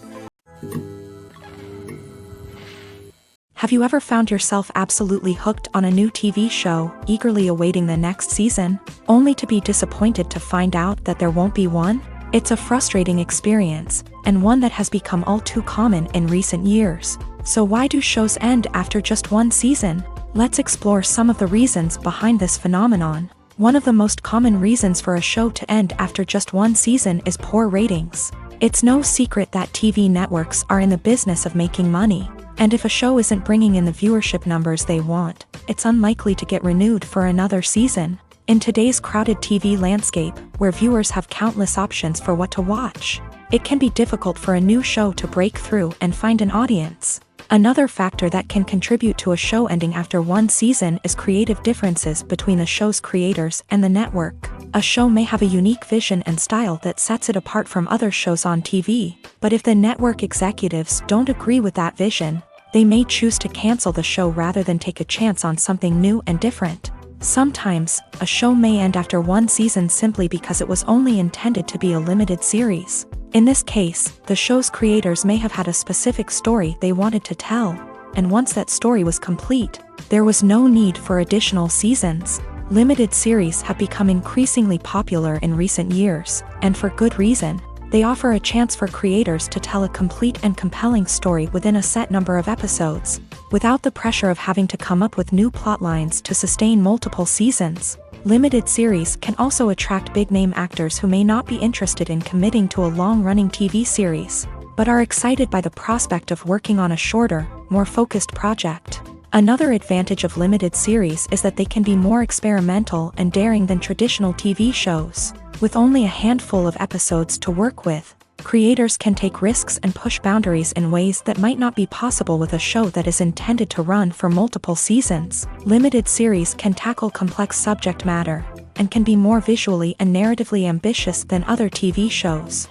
Have you ever found yourself absolutely hooked on a new TV show, eagerly awaiting the next season, only to be disappointed to find out that there won't be one? It's a frustrating experience, and one that has become all too common in recent years. So why do shows end after just one season? Let's explore some of the reasons behind this phenomenon. One of the most common reasons for a show to end after just one season is poor ratings. It's no secret that TV networks are in the business of making money, and if a show isn't bringing in the viewership numbers they want, it's unlikely to get renewed for another season. In today's crowded TV landscape, where viewers have countless options for what to watch, it can be difficult for a new show to break through and find an audience. Another factor that can contribute to a show ending after one season is creative differences between the show's creators and the network. A show may have a unique vision and style that sets it apart from other shows on TV, but if the network executives don't agree with that vision, they may choose to cancel the show rather than take a chance on something new and different. Sometimes, a show may end after one season simply because it was only intended to be a limited series. In this case, the show's creators may have had a specific story they wanted to tell, and once that story was complete, there was no need for additional seasons. Limited series have become increasingly popular in recent years, and for good reason. They offer a chance for creators to tell a complete and compelling story within a set number of episodes, without the pressure of having to come up with new plotlines to sustain multiple seasons. Limited series can also attract big-name actors who may not be interested in committing to a long-running TV series, but are excited by the prospect of working on a shorter, more focused project. Another advantage of limited series is that they can be more experimental and daring than traditional TV shows. With only a handful of episodes to work with, creators can take risks and push boundaries in ways that might not be possible with a show that is intended to run for multiple seasons. Limited series can tackle complex subject matter, and can be more visually and narratively ambitious than other TV shows.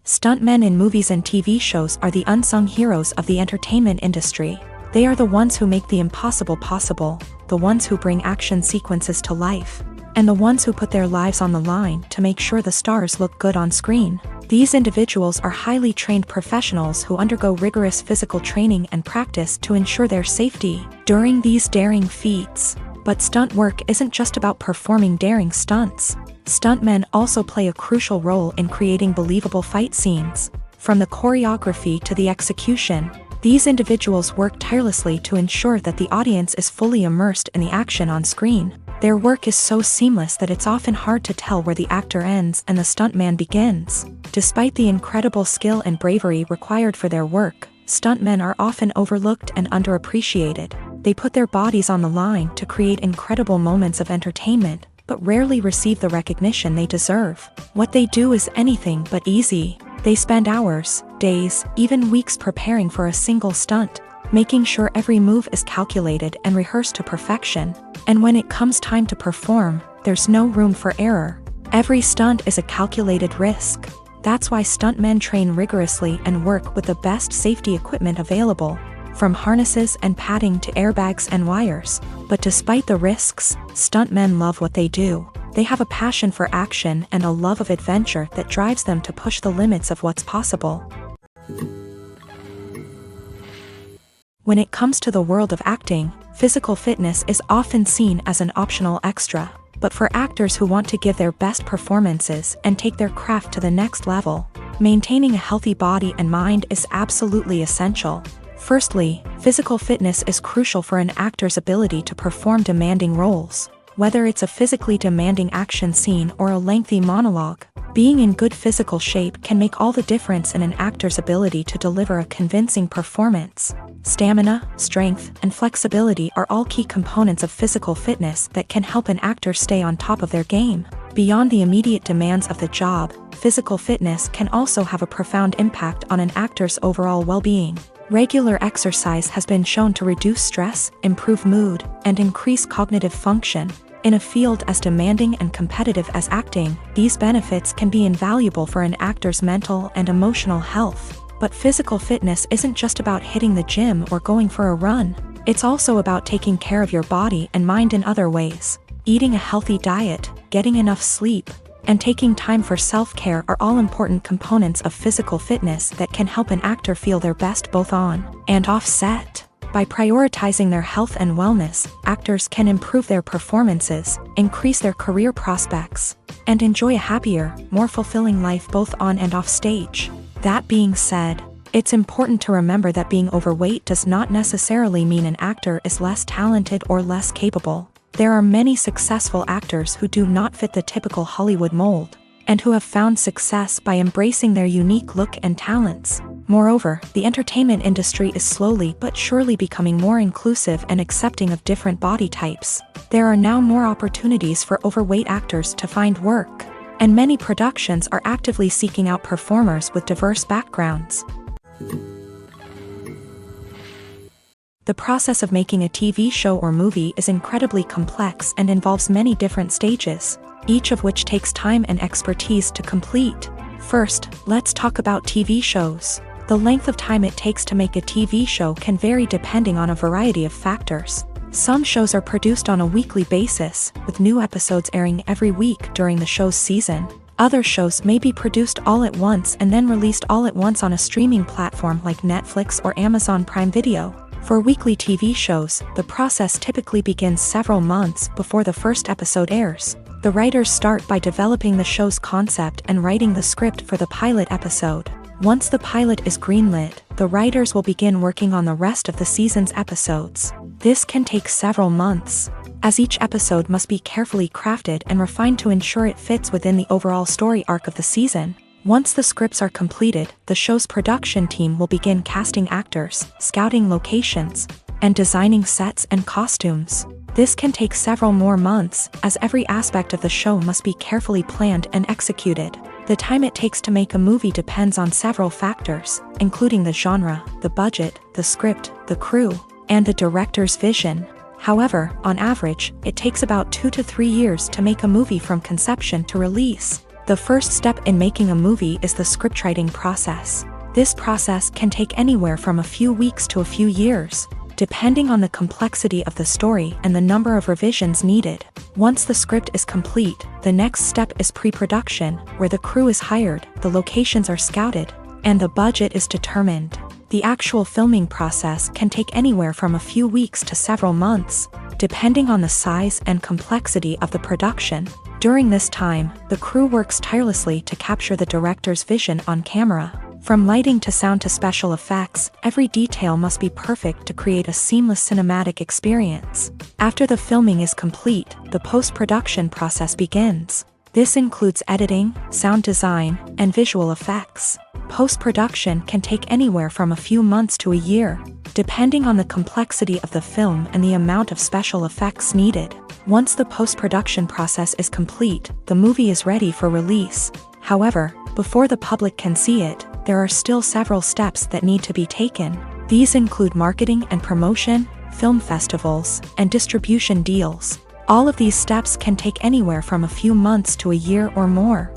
Stuntmen in movies and TV shows are the unsung heroes of the entertainment industry. They are the ones who make the impossible possible, the ones who bring action sequences to life, and the ones who put their lives on the line to make sure the stars look good on screen. These individuals are highly trained professionals who undergo rigorous physical training and practice to ensure their safety during these daring feats. But stunt work isn't just about performing daring stunts. Stuntmen also play a crucial role in creating believable fight scenes. From the choreography to the execution, these individuals work tirelessly to ensure that the audience is fully immersed in the action on screen. Their work is so seamless that it's often hard to tell where the actor ends and the stuntman begins. Despite the incredible skill and bravery required for their work, stuntmen are often overlooked and underappreciated. They put their bodies on the line to create incredible moments of entertainment, but rarely receive the recognition they deserve. What they do is anything but easy. They spend hours, days, even weeks preparing for a single stunt, making sure every move is calculated and rehearsed to perfection. And when it comes time to perform, there's no room for error. Every stunt is a calculated risk. That's why stuntmen train rigorously and work with the best safety equipment available, from harnesses and padding to airbags and wires. But despite the risks, stuntmen love what they do. They have a passion for action and a love of adventure that drives them to push the limits of what's possible. When it comes to the world of acting, physical fitness is often seen as an optional extra. But for actors who want to give their best performances and take their craft to the next level, maintaining a healthy body and mind is absolutely essential. Firstly, physical fitness is crucial for an actor's ability to perform demanding roles. Whether it's a physically demanding action scene or a lengthy monologue, Being in good physical shape can make all the difference in an actor's ability to deliver a convincing performance. Stamina, strength, and flexibility are all key components of physical fitness that can help an actor stay on top of their game. Beyond the immediate demands of the job, physical fitness can also have a profound impact on an actor's overall well-being. Regular exercise has been shown to reduce stress, improve mood, and increase cognitive function. In a field as demanding and competitive as acting, these benefits can be invaluable for an actor's mental and emotional health. But physical fitness isn't just about hitting the gym or going for a run. It's also about taking care of your body and mind in other ways. Eating a healthy diet, getting enough sleep, and taking time for self-care are all important components of physical fitness that can help an actor feel their best both on and off set. By prioritizing their health and wellness, actors can improve their performances, increase their career prospects, and enjoy a happier, more fulfilling life both on and off stage. That being said, it's important to remember that being overweight does not necessarily mean an actor is less talented or less capable. There are many successful actors who do not fit the typical Hollywood mold, and who have found success by embracing their unique look and talents. Moreover, the entertainment industry is slowly but surely becoming more inclusive and accepting of different body types. There are now more opportunities for overweight actors to find work, and many productions are actively seeking out performers with diverse backgrounds. The process of making a TV show or movie is incredibly complex and involves many different stages, each of which takes time and expertise to complete. First, let's talk about TV shows. The length of time it takes to make a TV show can vary depending on a variety of factors. Some shows are produced on a weekly basis, with new episodes airing every week during the show's season. Other shows may be produced all at once and then released all at once on a streaming platform like Netflix or Amazon Prime Video. For weekly TV shows, the process typically begins several months before the first episode airs. The writers start by developing the show's concept and writing the script for the pilot episode. Once the pilot is greenlit, the writers will begin working on the rest of the season's episodes. This can take several months, as each episode must be carefully crafted and refined to ensure it fits within the overall story arc of the season. Once the scripts are completed, the show's production team will begin casting actors, scouting locations, and designing sets and costumes. This can take several more months, as every aspect of the show must be carefully planned and executed. The time it takes to make a movie depends on several factors, including the genre, the budget, the script, the crew, and the director's vision. However, on average, it takes about 2 to 3 years to make a movie from conception to release. The first step in making a movie is the scriptwriting process. This process can take anywhere from a few weeks to a few years, depending on the complexity of the story and the number of revisions needed. Once the script is complete, the next step is pre-production, where the crew is hired, the locations are scouted, and the budget is determined. The actual filming process can take anywhere from a few weeks to several months, depending on the size and complexity of the production. During this time, the crew works tirelessly to capture the director's vision on camera. From lighting to sound to special effects, every detail must be perfect to create a seamless cinematic experience. After the filming is complete, the post-production process begins. This includes editing, sound design, and visual effects. Post-production can take anywhere from a few months to a year, depending on the complexity of the film and the amount of special effects needed. Once the post-production process is complete, the movie is ready for release. However, before the public can see it, there are still several steps that need to be taken. These include marketing and promotion, film festivals, and distribution deals. All of these steps can take anywhere from a few months to a year or more.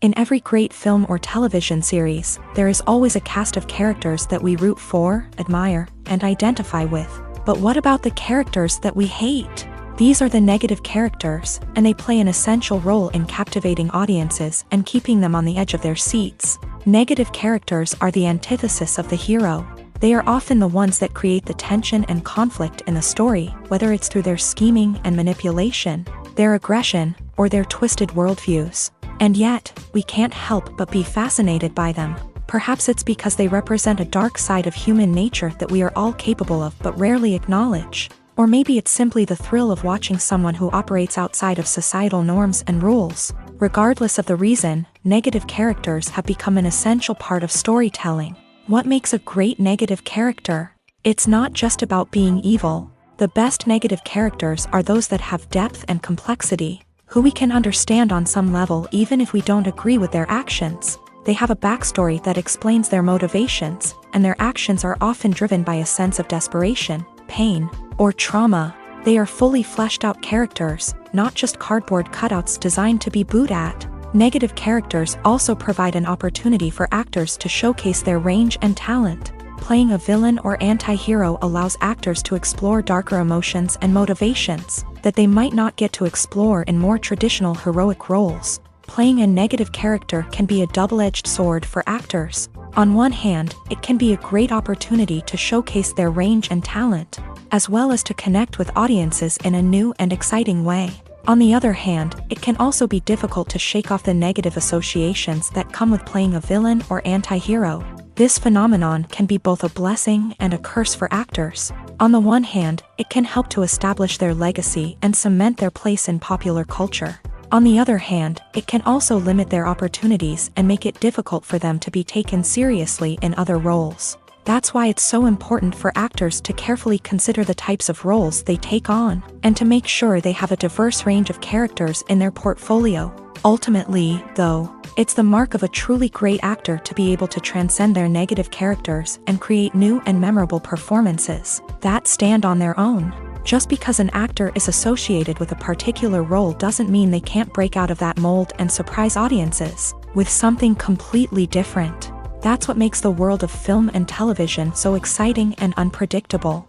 In every great film or television series, there is always a cast of characters that we root for, admire, and identify with. But what about the characters that we hate? These are the negative characters, and they play an essential role in captivating audiences and keeping them on the edge of their seats. Negative characters are the antithesis of the hero. They are often the ones that create the tension and conflict in the story, whether it's through their scheming and manipulation, their aggression, or their twisted worldviews. And yet, we can't help but be fascinated by them. Perhaps it's because they represent a dark side of human nature that we are all capable of but rarely acknowledge. Or maybe it's simply the thrill of watching someone who operates outside of societal norms and rules. Regardless of the reason, negative characters have become an essential part of storytelling. What makes a great negative character? It's not just about being evil. The best negative characters are those that have depth and complexity, who we can understand on some level even if we don't agree with their actions. They have a backstory that explains their motivations, and their actions are often driven by a sense of desperation, pain, or trauma. They are fully fleshed out characters, not just cardboard cutouts designed to be booed at. Negative characters also provide an opportunity for actors to showcase their range and talent. Playing a villain or anti-hero allows actors to explore darker emotions and motivations that they might not get to explore in more traditional heroic roles. Playing a negative character can be a double-edged sword for actors. On one hand, it can be a great opportunity to showcase their range and talent, as well as to connect with audiences in a new and exciting way. On the other hand, it can also be difficult to shake off the negative associations that come with playing a villain or anti-hero. This phenomenon can be both a blessing and a curse for actors. On the one hand, it can help to establish their legacy and cement their place in popular culture. On the other hand, it can also limit their opportunities and make it difficult for them to be taken seriously in other roles. That's why it's so important for actors to carefully consider the types of roles they take on, and to make sure they have a diverse range of characters in their portfolio. Ultimately, though, it's the mark of a truly great actor to be able to transcend their negative characters and create new and memorable performances that stand on their own. Just because an actor is associated with a particular role doesn't mean they can't break out of that mold and surprise audiences with something completely different. That's what makes the world of film and television so exciting and unpredictable.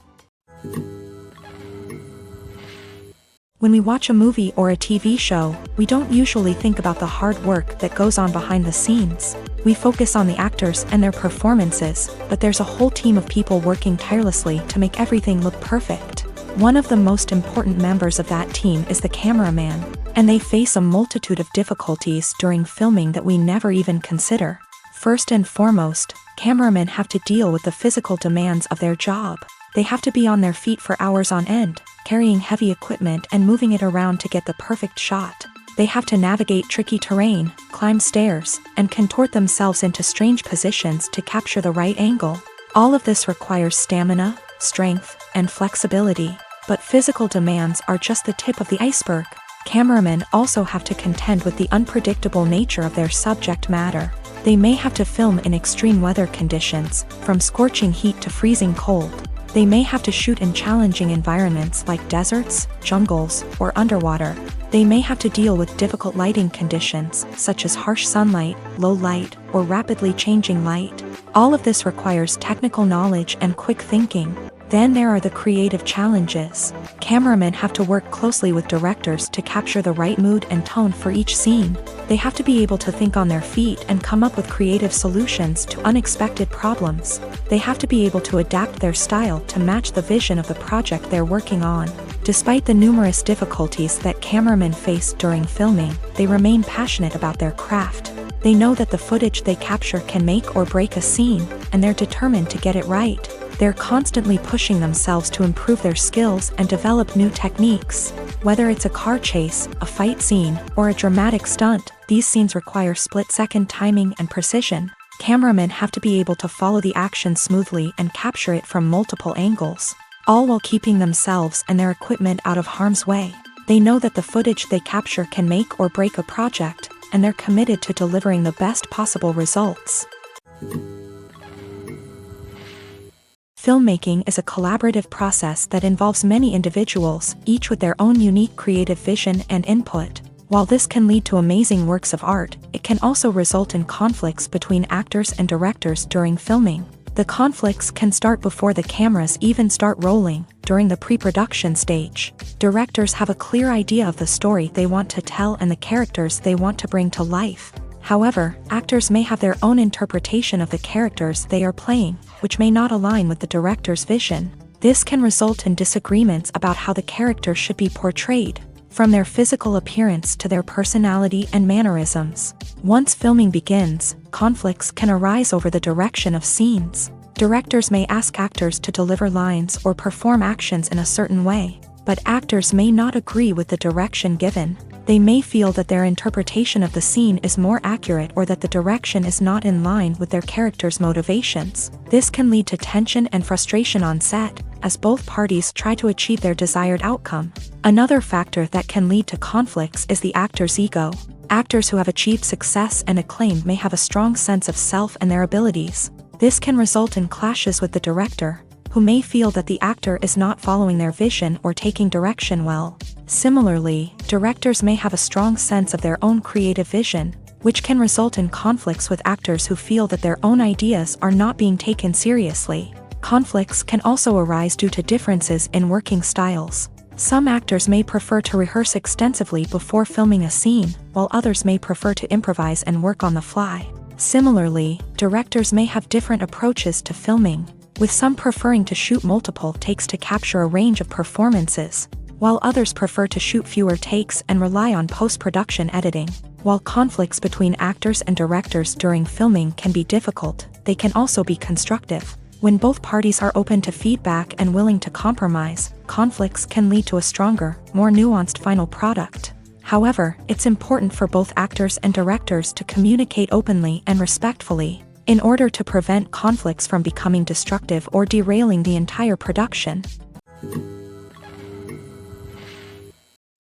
When we watch a movie or a TV show, we don't usually think about the hard work that goes on behind the scenes. We focus on the actors and their performances, but there's a whole team of people working tirelessly to make everything look perfect. One of the most important members of that team is the cameraman, and they face a multitude of difficulties during filming that we never even consider. First and foremost, cameramen have to deal with the physical demands of their job. They have to be on their feet for hours on end, carrying heavy equipment and moving it around to get the perfect shot. They have to navigate tricky terrain, climb stairs, and contort themselves into strange positions to capture the right angle. All of this requires stamina, strength, and flexibility. But physical demands are just the tip of the iceberg. Cameramen also have to contend with the unpredictable nature of their subject matter. They may have to film in extreme weather conditions, from scorching heat to freezing cold. They may have to shoot in challenging environments like deserts, jungles, or underwater. They may have to deal with difficult lighting conditions, such as harsh sunlight, low light, or rapidly changing light. All of this requires technical knowledge and quick thinking. Then there are the creative challenges. Cameramen have to work closely with directors to capture the right mood and tone for each scene. They have to be able to think on their feet and come up with creative solutions to unexpected problems. They have to be able to adapt their style to match the vision of the project they're working on. Despite the numerous difficulties that cameramen face during filming, they remain passionate about their craft. They know that the footage they capture can make or break a scene, and they're determined to get it right. They're constantly pushing themselves to improve their skills and develop new techniques. Whether it's a car chase, a fight scene, or a dramatic stunt, these scenes require split-second timing and precision. Cameramen have to be able to follow the action smoothly and capture it from multiple angles, all while keeping themselves and their equipment out of harm's way. They know that the footage they capture can make or break a project, and they're committed to delivering the best possible results. Filmmaking is a collaborative process that involves many individuals, each with their own unique creative vision and input. While this can lead to amazing works of art, it can also result in conflicts between actors and directors during filming. The conflicts can start before the cameras even start rolling, during the pre-production stage. Directors have a clear idea of the story they want to tell and the characters they want to bring to life. However, actors may have their own interpretation of the characters they are playing, which may not align with the director's vision. This can result in disagreements about how the character should be portrayed, from their physical appearance to their personality and mannerisms. Once filming begins, conflicts can arise over the direction of scenes. Directors may ask actors to deliver lines or perform actions in a certain way, but actors may not agree with the direction given. They may feel that their interpretation of the scene is more accurate or that the direction is not in line with their character's motivations. This can lead to tension and frustration on set, as both parties try to achieve their desired outcome. Another factor that can lead to conflicts is the actor's ego. Actors who have achieved success and acclaim may have a strong sense of self and their abilities. This can result in clashes with the director, who may feel that the actor is not following their vision or taking direction well. Similarly, directors may have a strong sense of their own creative vision, which can result in conflicts with actors who feel that their own ideas are not being taken seriously. Conflicts can also arise due to differences in working styles. Some actors may prefer to rehearse extensively before filming a scene, while others may prefer to improvise and work on the fly. Similarly, directors may have different approaches to filming, with some preferring to shoot multiple takes to capture a range of performances, while others prefer to shoot fewer takes and rely on post-production editing. While conflicts between actors and directors during filming can be difficult, they can also be constructive. When both parties are open to feedback and willing to compromise, conflicts can lead to a stronger, more nuanced final product. However, it's important for both actors and directors to communicate openly and respectfully, in order to prevent conflicts from becoming destructive or derailing the entire production.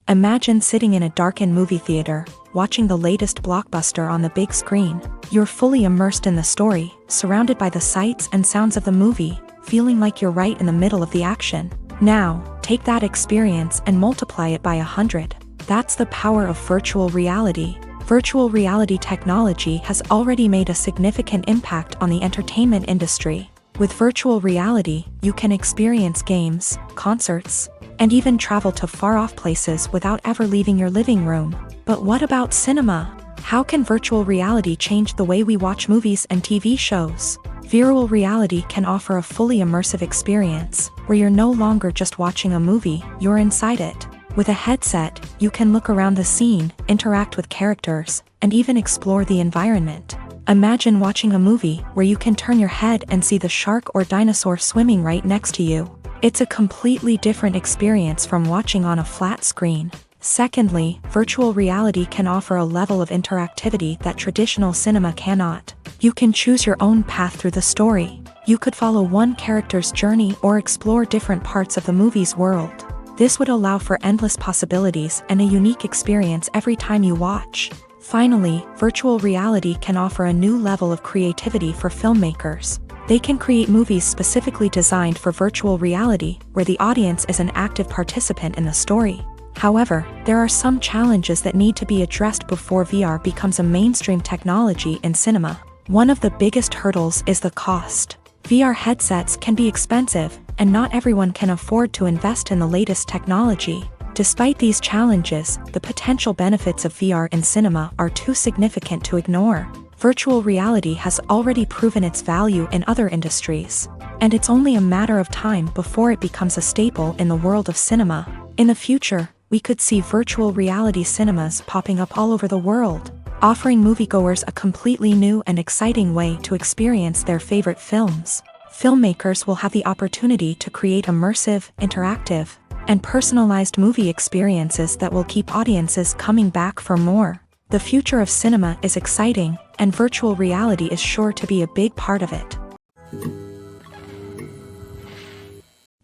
Imagine sitting in a darkened movie theater, watching the latest blockbuster on the big screen. You're fully immersed in the story, surrounded by the sights and sounds of the movie, feeling like you're right in the middle of the action. Now, take that experience and multiply it by 100. That's the power of virtual reality. Virtual reality technology has already made a significant impact on the entertainment industry. With virtual reality, you can experience games, concerts, and even travel to far-off places without ever leaving your living room. But what about cinema? How can virtual reality change the way we watch movies and TV shows? Virtual reality can offer a fully immersive experience, where you're no longer just watching a movie, you're inside it. With a headset, you can look around the scene, interact with characters, and even explore the environment. Imagine watching a movie where you can turn your head and see the shark or dinosaur swimming right next to you. It's a completely different experience from watching on a flat screen. Secondly, virtual reality can offer a level of interactivity that traditional cinema cannot. You can choose your own path through the story. You could follow one character's journey or explore different parts of the movie's world. This would allow for endless possibilities and a unique experience every time you watch. Finally, virtual reality can offer a new level of creativity for filmmakers. They can create movies specifically designed for virtual reality, where the audience is an active participant in the story. However, there are some challenges that need to be addressed before VR becomes a mainstream technology in cinema. One of the biggest hurdles is the cost. VR headsets can be expensive, and not everyone can afford to invest in the latest technology. Despite these challenges, the potential benefits of VR in cinema are too significant to ignore. Virtual reality has already proven its value in other industries, and it's only a matter of time before it becomes a staple in the world of cinema. In the future, we could see virtual reality cinemas popping up all over the world, offering moviegoers a completely new and exciting way to experience their favorite films. Filmmakers will have the opportunity to create immersive, interactive, and personalized movie experiences that will keep audiences coming back for more. The future of cinema is exciting, and virtual reality is sure to be a big part of it.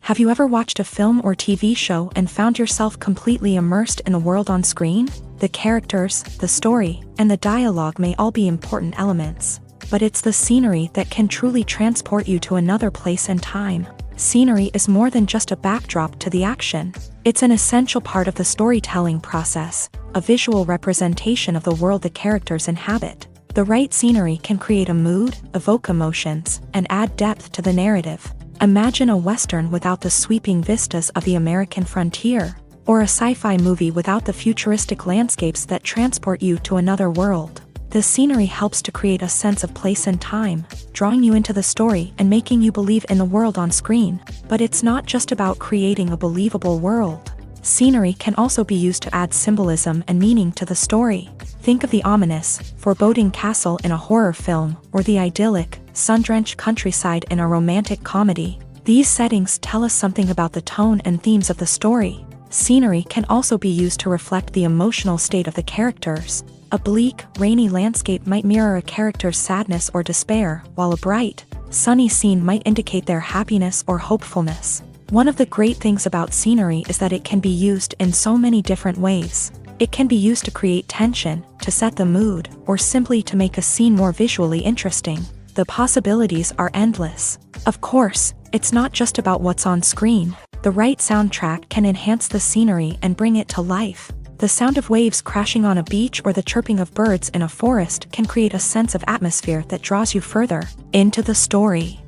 Have you ever watched a film or TV show and found yourself completely immersed in the world on screen? The characters, the story, and the dialogue may all be important elements, but it's the scenery that can truly transport you to another place and time. Scenery is more than just a backdrop to the action. It's an essential part of the storytelling process, a visual representation of the world the characters inhabit. The right scenery can create a mood, evoke emotions, and add depth to the narrative. Imagine a Western without the sweeping vistas of the American frontier, or a sci-fi movie without the futuristic landscapes that transport you to another world. The scenery helps to create a sense of place and time, drawing you into the story and making you believe in the world on screen. But it's not just about creating a believable world. Scenery can also be used to add symbolism and meaning to the story. Think of the ominous, foreboding castle in a horror film, or the idyllic, sun-drenched countryside in a romantic comedy. These settings tell us something about the tone and themes of the story. Scenery can also be used to reflect the emotional state of the characters. A bleak, rainy landscape might mirror a character's sadness or despair, while a bright, sunny scene might indicate their happiness or hopefulness. One of the great things about scenery is that it can be used in so many different ways. It can be used to create tension, to set the mood, or simply to make a scene more visually interesting. The possibilities are endless. Of course, it's not just about what's on screen. The right soundtrack can enhance the scenery and bring it to life. The sound of waves crashing on a beach or the chirping of birds in a forest can create a sense of atmosphere that draws you further into the story.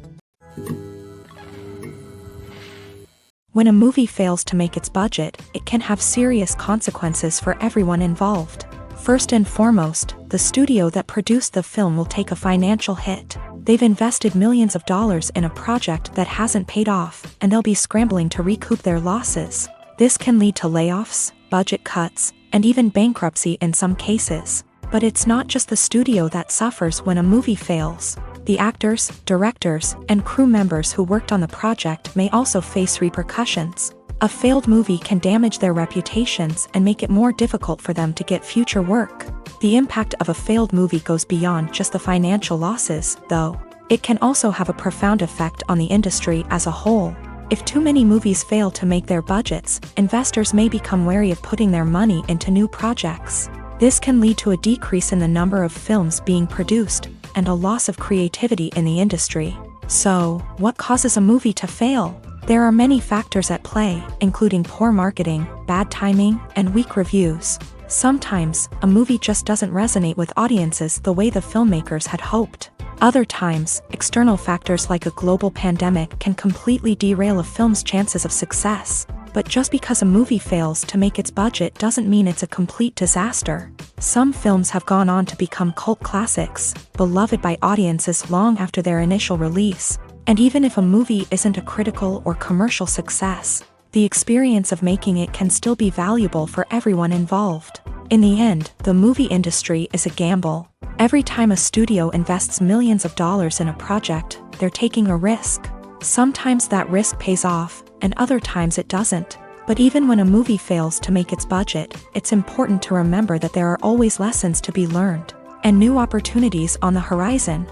When a movie fails to make its budget, it can have serious consequences for everyone involved. First and foremost, the studio that produced the film will take a financial hit. They've invested millions of dollars in a project that hasn't paid off, and they'll be scrambling to recoup their losses. This can lead to layoffs, budget cuts, and even bankruptcy in some cases. But it's not just the studio that suffers when a movie fails. The actors, directors, and crew members who worked on the project may also face repercussions. A failed movie can damage their reputations and make it more difficult for them to get future work. The impact of a failed movie goes beyond just the financial losses, though. It can also have a profound effect on the industry as a whole. If too many movies fail to make their budgets, investors may become wary of putting their money into new projects. This can lead to a decrease in the number of films being produced, and a loss of creativity in the industry. So, what causes a movie to fail? There are many factors at play, including poor marketing, bad timing, and weak reviews. Sometimes, a movie just doesn't resonate with audiences the way the filmmakers had hoped. Other times, external factors like a global pandemic can completely derail a film's chances of success. But just because a movie fails to make its budget doesn't mean it's a complete disaster. Some films have gone on to become cult classics, beloved by audiences long after their initial release. And even if a movie isn't a critical or commercial success, the experience of making it can still be valuable for everyone involved. In the end, the movie industry is a gamble. Every time a studio invests millions of dollars in a project, they're taking a risk. Sometimes that risk pays off, and other times it doesn't. But even when a movie fails to make its budget, it's important to remember that there are always lessons to be learned, and new opportunities on the horizon.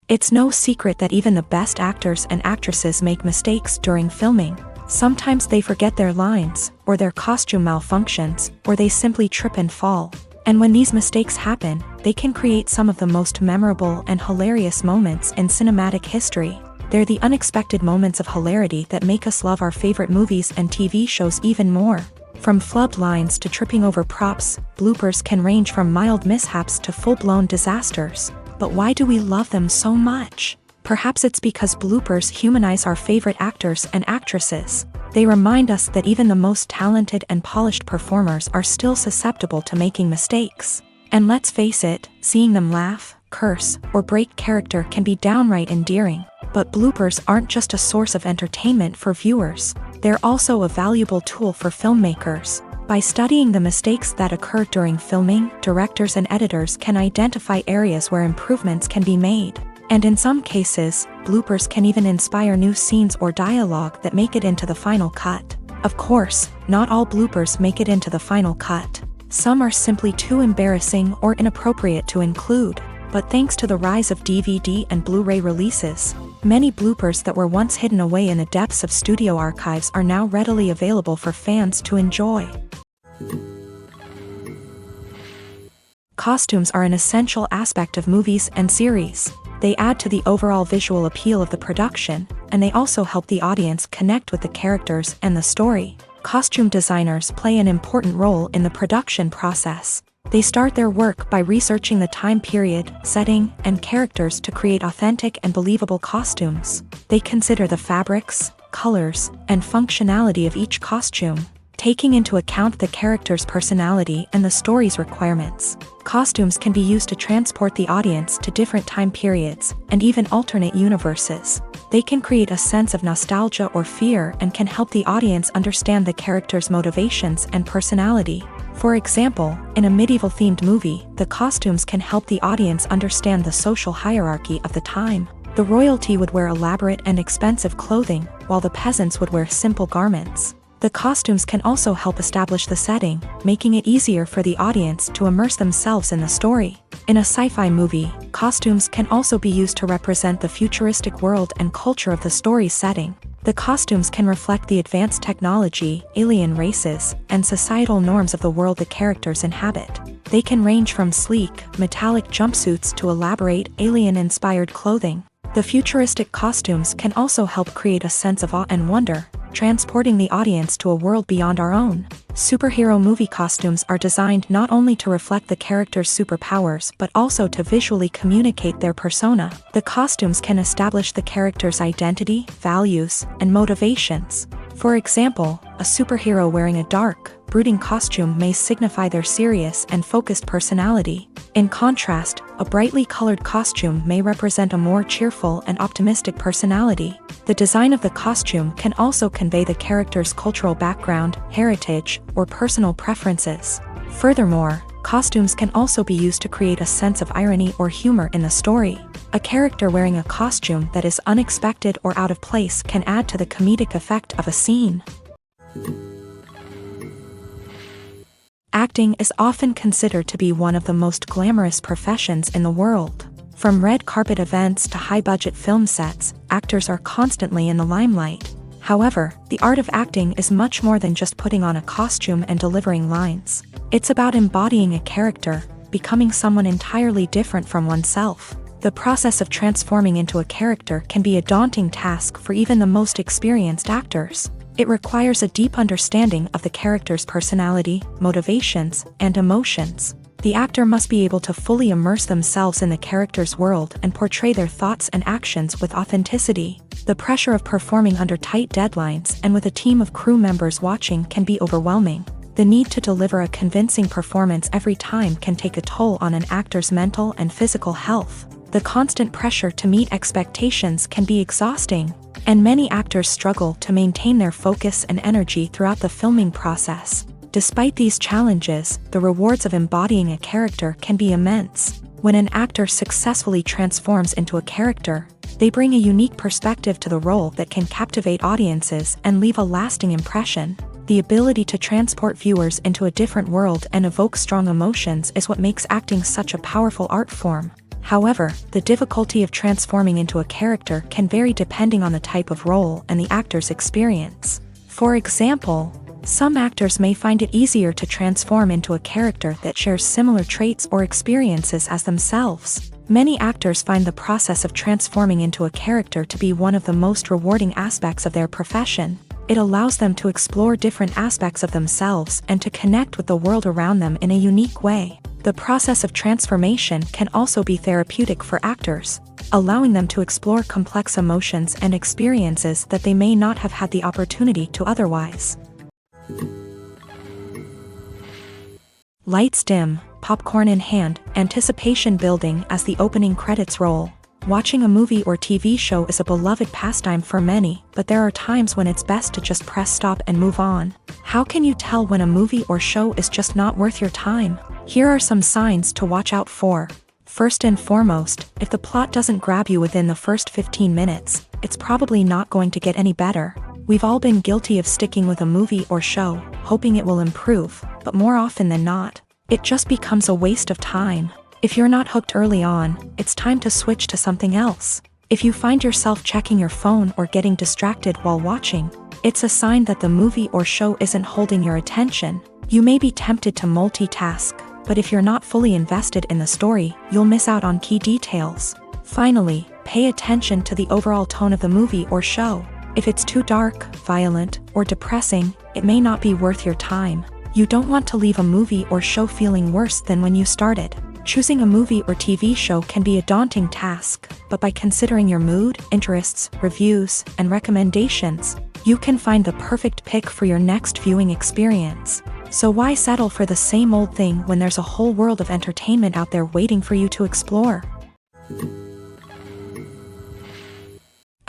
It's no secret that even the best actors and actresses make mistakes during filming. Sometimes they forget their lines, or their costume malfunctions, or they simply trip and fall. And when these mistakes happen, they can create some of the most memorable and hilarious moments in cinematic history. They're the unexpected moments of hilarity that make us love our favorite movies and TV shows even more. From flubbed lines to tripping over props, bloopers can range from mild mishaps to full-blown disasters. But why do we love them so much? Perhaps it's because bloopers humanize our favorite actors and actresses. They remind us that even the most talented and polished performers are still susceptible to making mistakes. And let's face it, seeing them laugh, curse, or break character can be downright endearing. But bloopers aren't just a source of entertainment for viewers. They're also a valuable tool for filmmakers. By studying the mistakes that occur during filming, directors and editors can identify areas where improvements can be made. And in some cases, bloopers can even inspire new scenes or dialogue that make it into the final cut. Of course, not all bloopers make it into the final cut. Some are simply too embarrassing or inappropriate to include. But thanks to the rise of DVD and Blu-ray releases, many bloopers that were once hidden away in the depths of studio archives are now readily available for fans to enjoy. Costumes are an essential aspect of movies and series. They add to the overall visual appeal of the production, and they also help the audience connect with the characters and the story. Costume designers play an important role in the production process. They start their work by researching the time period, setting, and characters to create authentic and believable costumes. They consider the fabrics, colors, and functionality of each costume, taking into account the character's personality and the story's requirements. Costumes can be used to transport the audience to different time periods, and even alternate universes. They can create a sense of nostalgia or fear and can help the audience understand the character's motivations and personality. For example, in a medieval-themed movie, the costumes can help the audience understand the social hierarchy of the time. The royalty would wear elaborate and expensive clothing, while the peasants would wear simple garments. The costumes can also help establish the setting, making it easier for the audience to immerse themselves in the story. In a sci-fi movie, costumes can also be used to represent the futuristic world and culture of the story's setting. The costumes can reflect the advanced technology, alien races, and societal norms of the world the characters inhabit. They can range from sleek, metallic jumpsuits to elaborate, alien-inspired clothing. The futuristic costumes can also help create a sense of awe and wonder, transporting the audience to a world beyond our own. Superhero movie costumes are designed not only to reflect the character's superpowers but also to visually communicate their persona. The costumes can establish the character's identity, values, and motivations. For example, a superhero wearing a dark, brooding costume may signify their serious and focused personality. In contrast, a brightly colored costume may represent a more cheerful and optimistic personality. The design of the costume can also convey the character's cultural background, heritage, or personal preferences. Furthermore, costumes can also be used to create a sense of irony or humor in the story. A character wearing a costume that is unexpected or out of place can add to the comedic effect of a scene. Acting is often considered to be one of the most glamorous professions in the world. From red carpet events to high-budget film sets, actors are constantly in the limelight. However, the art of acting is much more than just putting on a costume and delivering lines. It's about embodying a character, becoming someone entirely different from oneself. The process of transforming into a character can be a daunting task for even the most experienced actors. It requires a deep understanding of the character's personality, motivations, and emotions. The actor must be able to fully immerse themselves in the character's world and portray their thoughts and actions with authenticity. The pressure of performing under tight deadlines and with a team of crew members watching can be overwhelming. The need to deliver a convincing performance every time can take a toll on an actor's mental and physical health. The constant pressure to meet expectations can be exhausting, and many actors struggle to maintain their focus and energy throughout the filming process. Despite these challenges, the rewards of embodying a character can be immense. When an actor successfully transforms into a character, they bring a unique perspective to the role that can captivate audiences and leave a lasting impression. The ability to transport viewers into a different world and evoke strong emotions is what makes acting such a powerful art form. However, the difficulty of transforming into a character can vary depending on the type of role and the actor's experience. For example, some actors may find it easier to transform into a character that shares similar traits or experiences as themselves. Many actors find the process of transforming into a character to be one of the most rewarding aspects of their profession. It allows them to explore different aspects of themselves and to connect with the world around them in a unique way. The process of transformation can also be therapeutic for actors, allowing them to explore complex emotions and experiences that they may not have had the opportunity to otherwise. Lights dim, popcorn in hand, anticipation building as the opening credits roll. Watching a movie or TV show is a beloved pastime for many, but there are times when it's best to just press stop and move on. How can you tell when a movie or show is just not worth your time? Here are some signs to watch out for. First and foremost, if the plot doesn't grab you within the first 15 minutes, it's probably not going to get any better. We've all been guilty of sticking with a movie or show, hoping it will improve, but more often than not, it just becomes a waste of time. If you're not hooked early on, it's time to switch to something else. If you find yourself checking your phone or getting distracted while watching, it's a sign that the movie or show isn't holding your attention. You may be tempted to multitask, but if you're not fully invested in the story, you'll miss out on key details. Finally, pay attention to the overall tone of the movie or show. If it's too dark, violent, or depressing, it may not be worth your time. You don't want to leave a movie or show feeling worse than when you started. Choosing a movie or TV show can be a daunting task, but by considering your mood, interests, reviews, and recommendations, you can find the perfect pick for your next viewing experience. So why settle for the same old thing when there's a whole world of entertainment out there waiting for you to explore?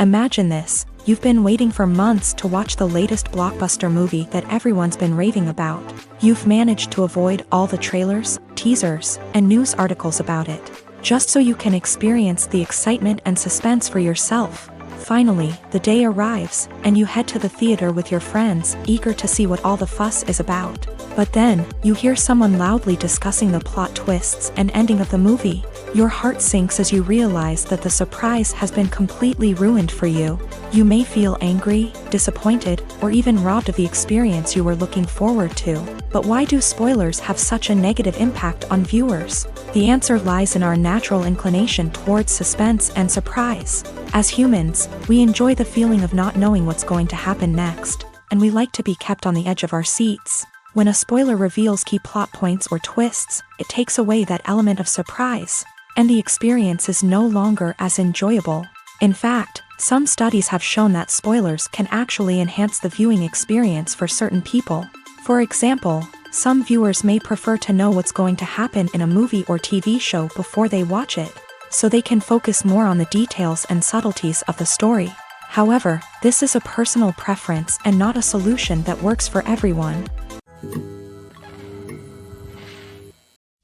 Imagine this: you've been waiting for months to watch the latest blockbuster movie that everyone's been raving about. You've managed to avoid all the trailers, teasers, and news articles about it, just so you can experience the excitement and suspense for yourself. Finally, the day arrives, and you head to the theater with your friends, eager to see what all the fuss is about. But then, you hear someone loudly discussing the plot twists and ending of the movie. Your heart sinks as you realize that the surprise has been completely ruined for you. You may feel angry, disappointed, or even robbed of the experience you were looking forward to. But why do spoilers have such a negative impact on viewers? The answer lies in our natural inclination towards suspense and surprise. As humans, we enjoy the feeling of not knowing what's going to happen next, and we like to be kept on the edge of our seats. When a spoiler reveals key plot points or twists, it takes away that element of surprise, and the experience is no longer as enjoyable. In fact, some studies have shown that spoilers can actually enhance the viewing experience for certain people. For example, some viewers may prefer to know what's going to happen in a movie or TV show before they watch it, so they can focus more on the details and subtleties of the story. However, this is a personal preference and not a solution that works for everyone.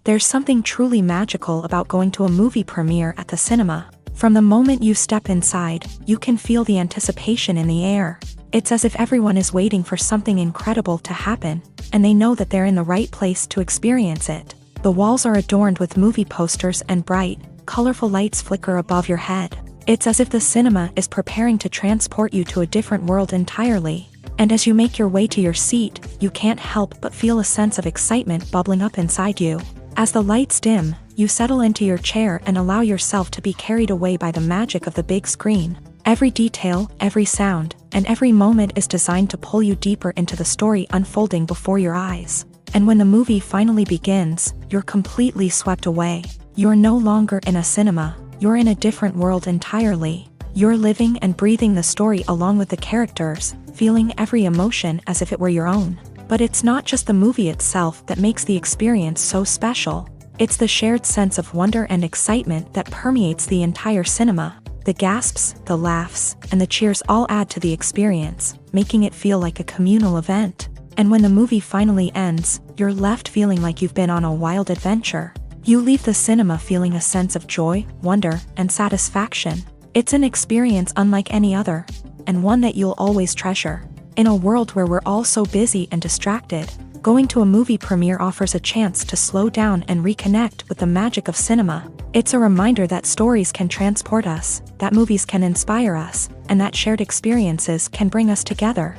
There's something truly magical about going to a movie premiere at the cinema. From the moment you step inside, you can feel the anticipation in the air. It's as if everyone is waiting for something incredible to happen, and they know that they're in the right place to experience it. The walls are adorned with movie posters and bright, colorful lights flicker above your head. It's as if the cinema is preparing to transport you to a different world entirely. And as you make your way to your seat, you can't help but feel a sense of excitement bubbling up inside you. As the lights dim, you settle into your chair and allow yourself to be carried away by the magic of the big screen. Every detail, every sound, and every moment is designed to pull you deeper into the story unfolding before your eyes. And when the movie finally begins, you're completely swept away. You're no longer in a cinema, you're in a different world entirely. You're living and breathing the story along with the characters, feeling every emotion as if it were your own. But it's not just the movie itself that makes the experience so special. It's the shared sense of wonder and excitement that permeates the entire cinema. The gasps, the laughs, and the cheers all add to the experience, making it feel like a communal event. And when the movie finally ends, you're left feeling like you've been on a wild adventure. You leave the cinema feeling a sense of joy, wonder, and satisfaction. It's an experience unlike any other, and one that you'll always treasure. In a world where we're all so busy and distracted, going to a movie premiere offers a chance to slow down and reconnect with the magic of cinema. It's a reminder that stories can transport us, that movies can inspire us, and that shared experiences can bring us together.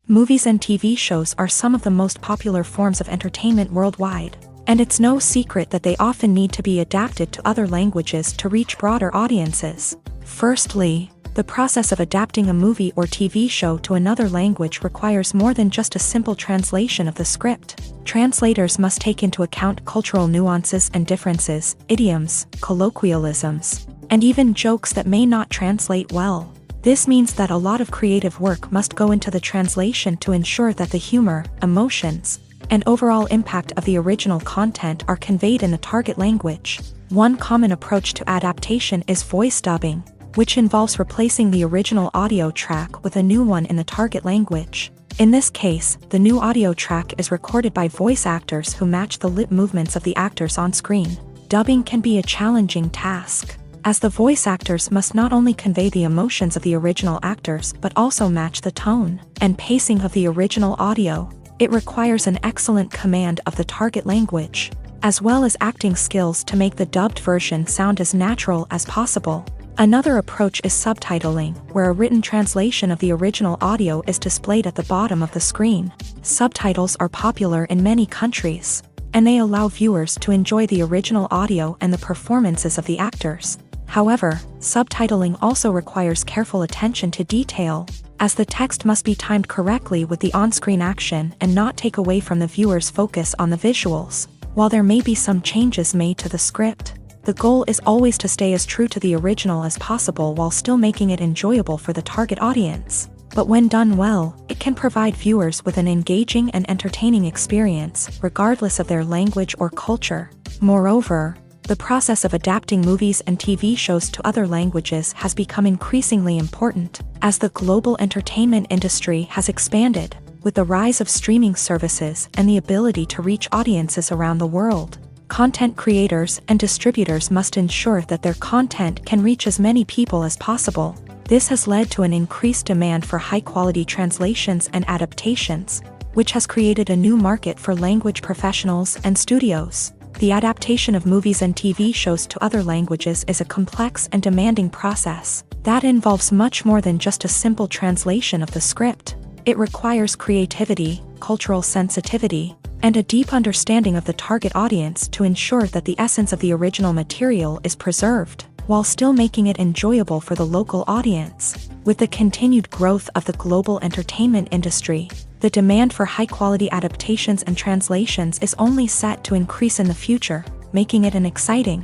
Movies and TV shows are some of the most popular forms of entertainment worldwide, and it's no secret that they often need to be adapted to other languages to reach broader audiences. Firstly, the process of adapting a movie or TV show to another language requires more than just a simple translation of the script. Translators must take into account cultural nuances and differences, idioms, colloquialisms, and even jokes that may not translate well. This means that a lot of creative work must go into the translation to ensure that the humor, emotions, and overall impact of the original content are conveyed in the target language. One common approach to adaptation is voice dubbing, which involves replacing the original audio track with a new one in the target language. In this case, the new audio track is recorded by voice actors who match the lip movements of the actors on screen. Dubbing can be a challenging task, as the voice actors must not only convey the emotions of the original actors but also match the tone and pacing of the original audio. It requires an excellent command of the target language, as well as acting skills to make the dubbed version sound as natural as possible. Another approach is subtitling, where a written translation of the original audio is displayed at the bottom of the screen. Subtitles are popular in many countries, and they allow viewers to enjoy the original audio and the performances of the actors. However, subtitling also requires careful attention to detail, as the text must be timed correctly with the on-screen action and not take away from the viewer's focus on the visuals. While there may be some changes made to the script, the goal is always to stay as true to the original as possible while still making it enjoyable for the target audience. But when done well, it can provide viewers with an engaging and entertaining experience, regardless of their language or culture. Moreover, The process of adapting movies and TV shows to other languages has become increasingly important as the global entertainment industry has expanded, with the rise of streaming services and the ability to reach audiences around the world. Content creators and distributors must ensure that their content can reach as many people as possible. This has led to an increased demand for high-quality translations and adaptations, which has created a new market for language professionals and studios. The adaptation of movies and TV shows to other languages is a complex and demanding process that involves much more than just a simple translation of the script. It requires creativity, cultural sensitivity, and a deep understanding of the target audience to ensure that the essence of the original material is preserved, while still making it enjoyable for the local audience. With the continued growth of the global entertainment industry, the demand for high-quality adaptations and translations is only set to increase in the future, making it an exciting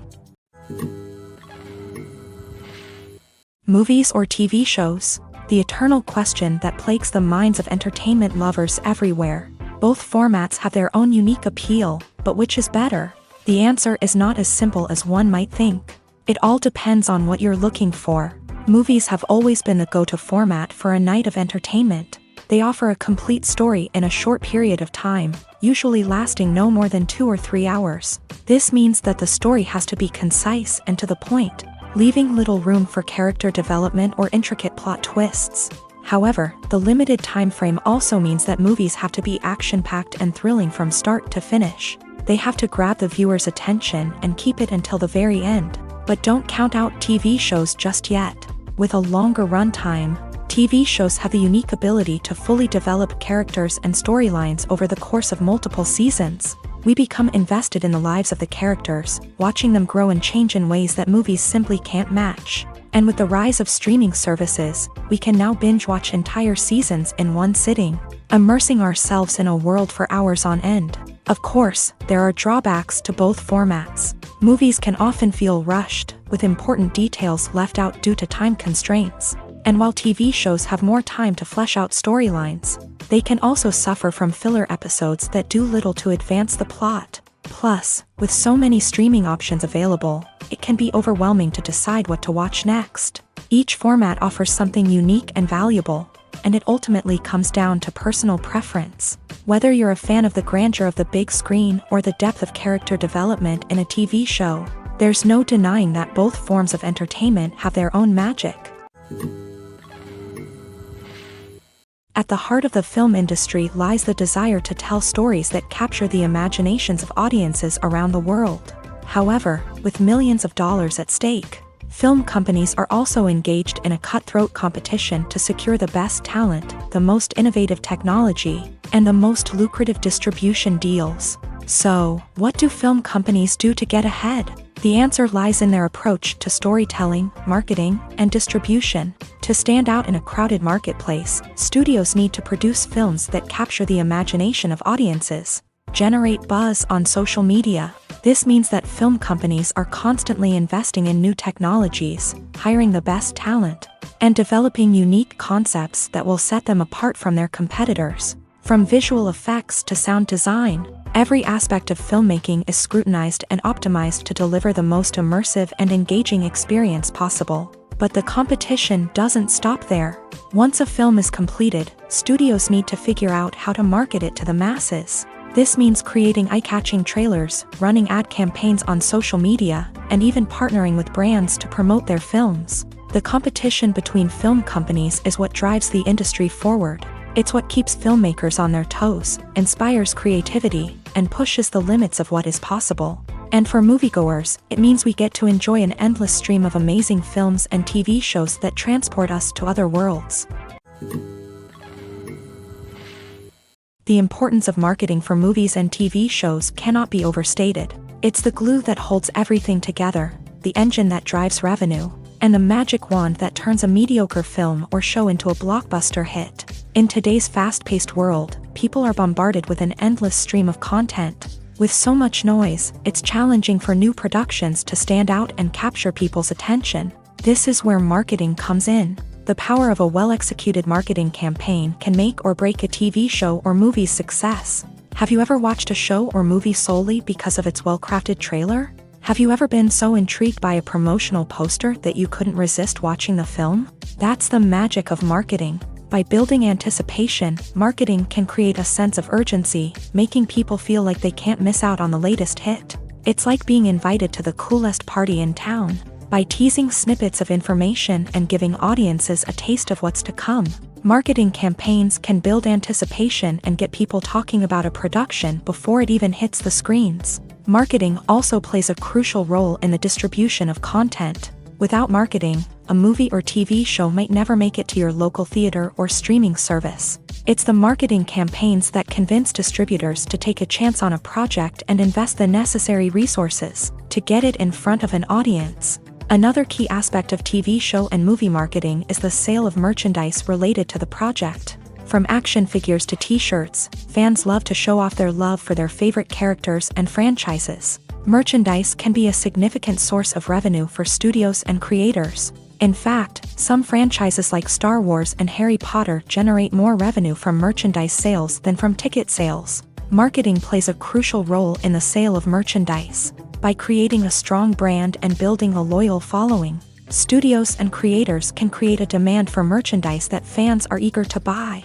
movies or TV shows. The eternal question that plagues the minds of entertainment lovers everywhere. Both formats have their own unique appeal, but which is better? The answer is not as simple as one might think. It all depends on what you're looking for. Movies have always been the go-to format for a night of entertainment. They offer a complete story in a short period of time, usually lasting no more than 2 or 3 hours. This means that the story has to be concise and to the point, leaving little room for character development or intricate plot twists. However, the limited time frame also means that movies have to be action-packed and thrilling from start to finish. They have to grab the viewer's attention and keep it until the very end. But don't count out TV shows just yet. With a longer runtime, TV shows have the unique ability to fully develop characters and storylines over the course of multiple seasons. We become invested in the lives of the characters, watching them grow and change in ways that movies simply can't match. And with the rise of streaming services, we can now binge-watch entire seasons in one sitting, immersing ourselves in a world for hours on end. Of course, there are drawbacks to both formats. Movies can often feel rushed, with important details left out due to time constraints. And while TV shows have more time to flesh out storylines, they can also suffer from filler episodes that do little to advance the plot. Plus, with so many streaming options available, it can be overwhelming to decide what to watch next. Each format offers something unique and valuable, and it ultimately comes down to personal preference. Whether you're a fan of the grandeur of the big screen or the depth of character development in a TV show, there's no denying that both forms of entertainment have their own magic. At the heart of the film industry lies the desire to tell stories that capture the imaginations of audiences around the world. However, with millions of dollars at stake, film companies are also engaged in a cutthroat competition to secure the best talent, the most innovative technology, and the most lucrative distribution deals. So, what do film companies do to get ahead? The answer lies in their approach to storytelling, marketing, and distribution. To stand out in a crowded marketplace, studios need to produce films that capture the imagination of audiences, generate buzz on social media. This means that film companies are constantly investing in new technologies, hiring the best talent, and developing unique concepts that will set them apart from their competitors. From visual effects to sound design, every aspect of filmmaking is scrutinized and optimized to deliver the most immersive and engaging experience possible. But the competition doesn't stop there. Once a film is completed, studios need to figure out how to market it to the masses. This means creating eye-catching trailers, running ad campaigns on social media, and even partnering with brands to promote their films. The competition between film companies is what drives the industry forward. It's what keeps filmmakers on their toes, inspires creativity, and pushes the limits of what is possible. And for moviegoers, it means we get to enjoy an endless stream of amazing films and TV shows that transport us to other worlds. The importance of marketing for movies and TV shows cannot be overstated. It's the glue that holds everything together, the engine that drives revenue, and the magic wand that turns a mediocre film or show into a blockbuster hit. In today's fast-paced world, people are bombarded with an endless stream of content. With so much noise, it's challenging for new productions to stand out and capture people's attention. This is where marketing comes in. The power of a well-executed marketing campaign can make or break a TV show or movie's success. Have you ever watched a show or movie solely because of its well-crafted trailer? Have you ever been so intrigued by a promotional poster that you couldn't resist watching the film? That's the magic of marketing. By building anticipation, marketing can create a sense of urgency, making people feel like they can't miss out on the latest hit. It's like being invited to the coolest party in town. By teasing snippets of information and giving audiences a taste of what's to come, marketing campaigns can build anticipation and get people talking about a production before it even hits the screens. Marketing also plays a crucial role in the distribution of content. Without marketing, a movie or TV show might never make it to your local theater or streaming service. It's the marketing campaigns that convince distributors to take a chance on a project and invest the necessary resources to get it in front of an audience. Another key aspect of TV show and movie marketing is the sale of merchandise related to the project. From action figures to t-shirts, fans love to show off their love for their favorite characters and franchises. Merchandise can be a significant source of revenue for studios and creators. In fact, some franchises like Star Wars and Harry Potter generate more revenue from merchandise sales than from ticket sales. Marketing plays a crucial role in the sale of merchandise. By creating a strong brand and building a loyal following, studios and creators can create a demand for merchandise that fans are eager to buy.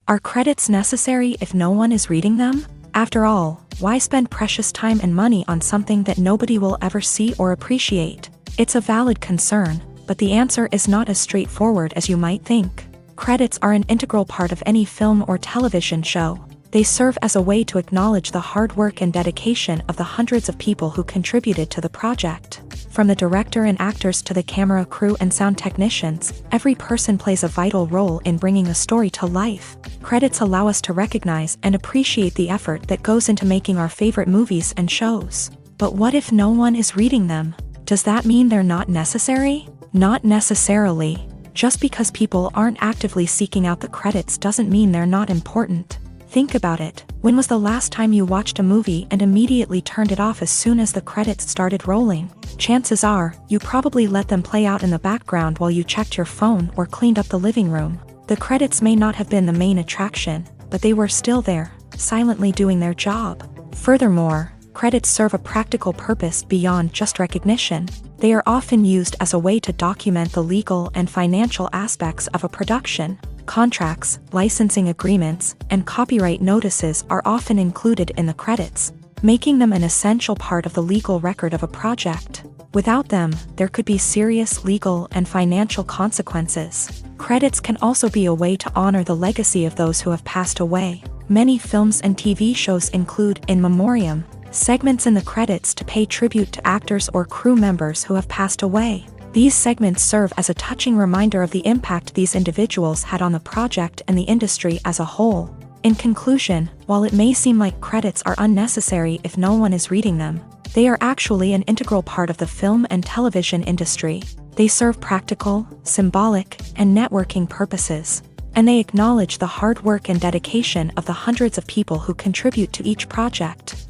Are credits necessary if no one is reading them? After all, why spend precious time and money on something that nobody will ever see or appreciate? It's a valid concern, but the answer is not as straightforward as you might think. Credits are an integral part of any film or television show. They serve as a way to acknowledge the hard work and dedication of the hundreds of people who contributed to the project. From the director and actors to the camera crew and sound technicians, every person plays a vital role in bringing a story to life. Credits allow us to recognize and appreciate the effort that goes into making our favorite movies and shows. But what if no one is reading them? Does that mean they're not necessary? Not necessarily. Just because people aren't actively seeking out the credits doesn't mean they're not important. Think about it. When was the last time you watched a movie and immediately turned it off as soon as the credits started rolling? Chances are, you probably let them play out in the background while you checked your phone or cleaned up the living room. The credits may not have been the main attraction, but they were still there, silently doing their job. Furthermore, credits serve a practical purpose beyond just recognition. They are often used as a way to document the legal and financial aspects of a production. Contracts, licensing agreements, and copyright notices are often included in the credits, making them an essential part of the legal record of a project. Without them, there could be serious legal and financial consequences. Credits can also be a way to honor the legacy of those who have passed away. Many films and TV shows include in memoriam segments in the credits to pay tribute to actors or crew members who have passed away. These segments serve as a touching reminder of the impact these individuals had on the project and the industry as a whole. In conclusion, while it may seem like credits are unnecessary if no one is reading them, they are actually an integral part of the film and television industry. They serve practical, symbolic, and networking purposes, and they acknowledge the hard work and dedication of the hundreds of people who contribute to each project.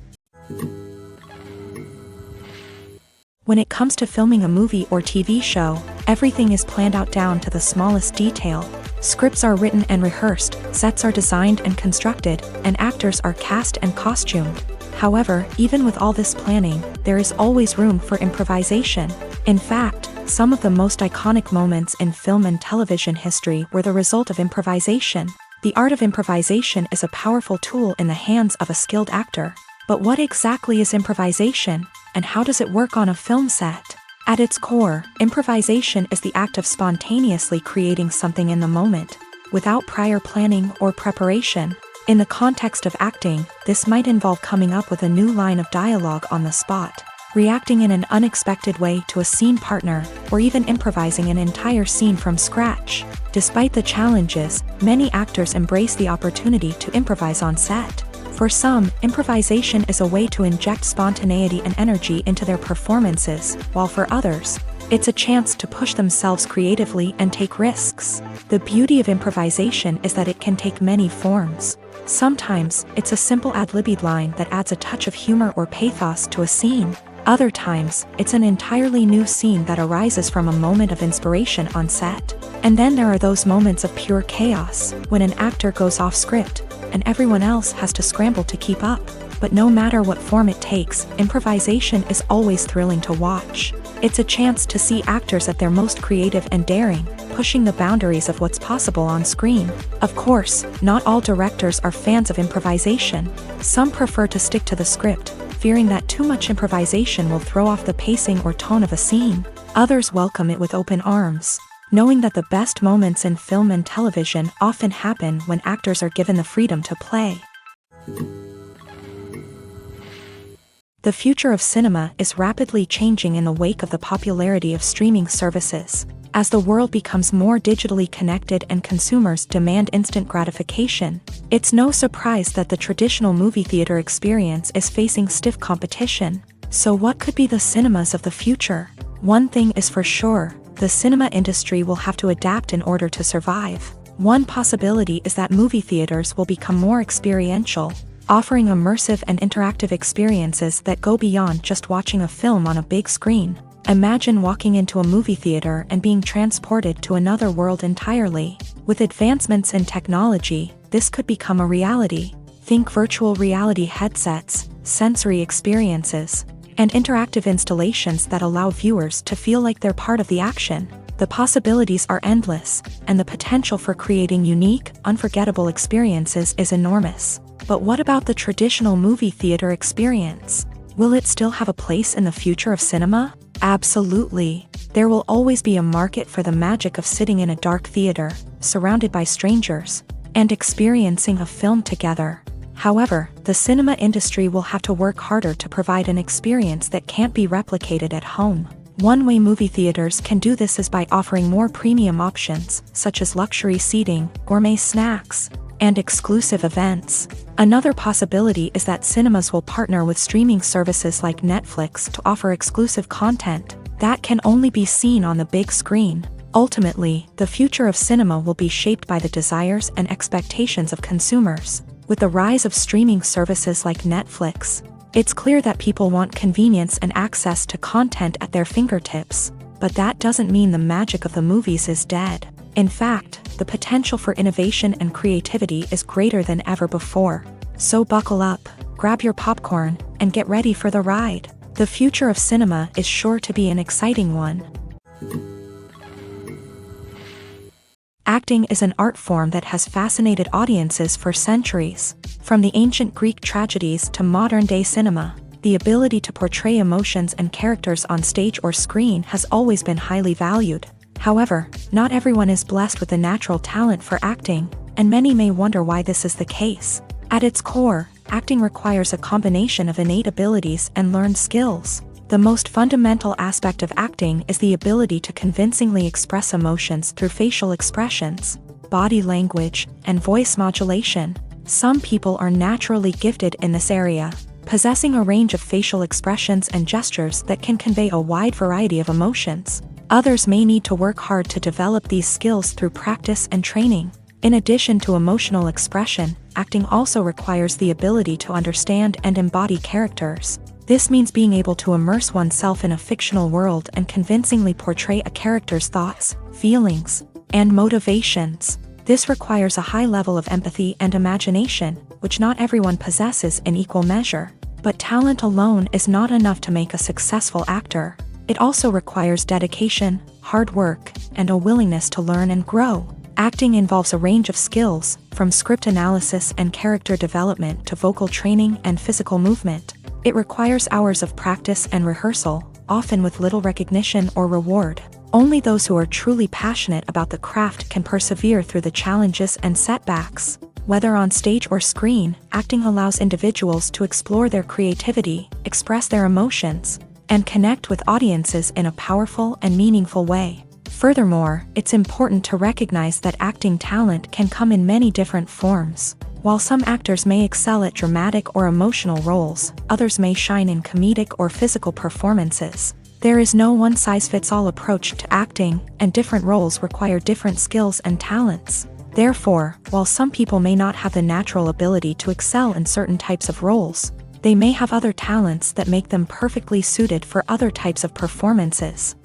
When it comes to filming a movie or TV show, everything is planned out down to the smallest detail. Scripts are written and rehearsed, sets are designed and constructed, and actors are cast and costumed. However, even with all this planning, there is always room for improvisation. In fact, some of the most iconic moments in film and television history were the result of improvisation. The art of improvisation is a powerful tool in the hands of a skilled actor. But what exactly is improvisation, and how does it work on a film set? At its core, improvisation is the act of spontaneously creating something in the moment, without prior planning or preparation. In the context of acting, this might involve coming up with a new line of dialogue on the spot, reacting in an unexpected way to a scene partner, or even improvising an entire scene from scratch. Despite the challenges, many actors embrace the opportunity to improvise on set. For some, improvisation is a way to inject spontaneity and energy into their performances, while for others, it's a chance to push themselves creatively and take risks. The beauty of improvisation is that it can take many forms. Sometimes, it's a simple ad-libbed line that adds a touch of humor or pathos to a scene. Other times, it's an entirely new scene that arises from a moment of inspiration on set. And then there are those moments of pure chaos, when an actor goes off script, and everyone else has to scramble to keep up. But no matter what form it takes, improvisation is always thrilling to watch. It's a chance to see actors at their most creative and daring, pushing the boundaries of what's possible on screen. Of course, not all directors are fans of improvisation. Some prefer to stick to the script, fearing that too much improvisation will throw off the pacing or tone of a scene. Others welcome it with open arms, knowing that the best moments in film and television often happen when actors are given the freedom to play. The future of cinema is rapidly changing in the wake of the popularity of streaming services. As the world becomes more digitally connected and consumers demand instant gratification, it's no surprise that the traditional movie theater experience is facing stiff competition. So what could be the cinemas of the future? One thing is for sure, the cinema industry will have to adapt in order to survive. One possibility is that movie theaters will become more experiential, offering immersive and interactive experiences that go beyond just watching a film on a big screen. Imagine walking into a movie theater and being transported to another world entirely. With advancements in technology, this could become a reality. Think virtual reality headsets, sensory experiences, and interactive installations that allow viewers to feel like they're part of the action. The possibilities are endless, and the potential for creating unique, unforgettable experiences is enormous. But what about the traditional movie theater experience? Will it still have a place in the future of cinema? Absolutely. There will always be a market for the magic of sitting in a dark theater, surrounded by strangers, and experiencing a film together. However, the cinema industry will have to work harder to provide an experience that can't be replicated at home. One way movie theaters can do this is by offering more premium options, such as luxury seating, gourmet snacks, and exclusive events. Another possibility is that cinemas will partner with streaming services like Netflix to offer exclusive content that can only be seen on the big screen. Ultimately, the future of cinema will be shaped by the desires and expectations of consumers. With the rise of streaming services like Netflix, it's clear that people want convenience and access to content at their fingertips. But that doesn't mean the magic of the movies is dead. In fact, the potential for innovation and creativity is greater than ever before. So buckle up, grab your popcorn, and get ready for the ride. The future of cinema is sure to be an exciting one. Acting is an art form that has fascinated audiences for centuries. From the ancient Greek tragedies to modern-day cinema, the ability to portray emotions and characters on stage or screen has always been highly valued. However, not everyone is blessed with a natural talent for acting, and many may wonder why this is the case. At its core, acting requires a combination of innate abilities and learned skills. The most fundamental aspect of acting is the ability to convincingly express emotions through facial expressions, body language, and voice modulation. Some people are naturally gifted in this area, possessing a range of facial expressions and gestures that can convey a wide variety of emotions. Others may need to work hard to develop these skills through practice and training. In addition to emotional expression, acting also requires the ability to understand and embody characters. This means being able to immerse oneself in a fictional world and convincingly portray a character's thoughts, feelings, and motivations. This requires a high level of empathy and imagination, which not everyone possesses in equal measure. But talent alone is not enough to make a successful actor. It also requires dedication, hard work, and a willingness to learn and grow. Acting involves a range of skills, from script analysis and character development to vocal training and physical movement. It requires hours of practice and rehearsal, often with little recognition or reward. Only those who are truly passionate about the craft can persevere through the challenges and setbacks. Whether on stage or screen, acting allows individuals to explore their creativity, express their emotions, and connect with audiences in a powerful and meaningful way. Furthermore, it's important to recognize that acting talent can come in many different forms. While some actors may excel at dramatic or emotional roles, others may shine in comedic or physical performances. There is no one-size-fits-all approach to acting, and different roles require different skills and talents. Therefore, while some people may not have the natural ability to excel in certain types of roles, they may have other talents that make them perfectly suited for other types of performances.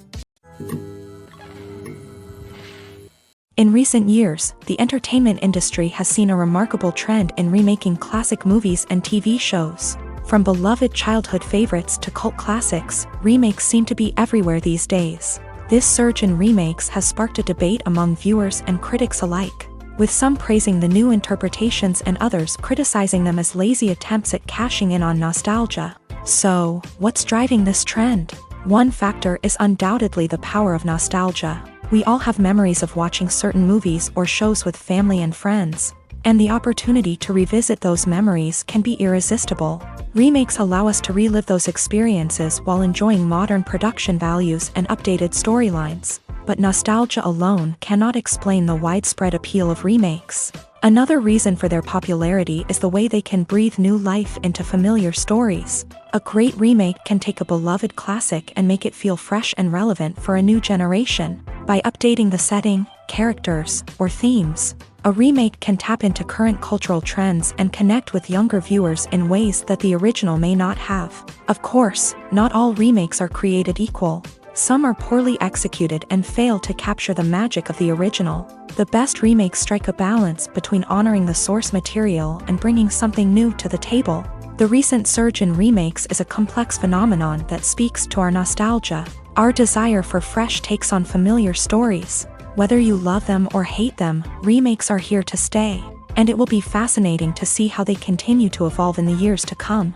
In recent years, the entertainment industry has seen a remarkable trend in remaking classic movies and TV shows. From beloved childhood favorites to cult classics, remakes seem to be everywhere these days. This surge in remakes has sparked a debate among viewers and critics alike, with some praising the new interpretations and others criticizing them as lazy attempts at cashing in on nostalgia. So, what's driving this trend? One factor is undoubtedly the power of nostalgia. We all have memories of watching certain movies or shows with family and friends, and the opportunity to revisit those memories can be irresistible. Remakes allow us to relive those experiences while enjoying modern production values and updated storylines. But nostalgia alone cannot explain the widespread appeal of remakes. Another reason for their popularity is the way they can breathe new life into familiar stories. A great remake can take a beloved classic and make it feel fresh and relevant for a new generation. By updating the setting, characters, or themes, a remake can tap into current cultural trends and connect with younger viewers in ways that the original may not have. Of course, not all remakes are created equal. Some are poorly executed and fail to capture the magic of the original. The best remakes strike a balance between honoring the source material and bringing something new to the table. The recent surge in remakes is a complex phenomenon that speaks to our nostalgia, our desire for fresh takes on familiar stories. Whether you love them or hate them, remakes are here to stay, and it will be fascinating to see how they continue to evolve in the years to come.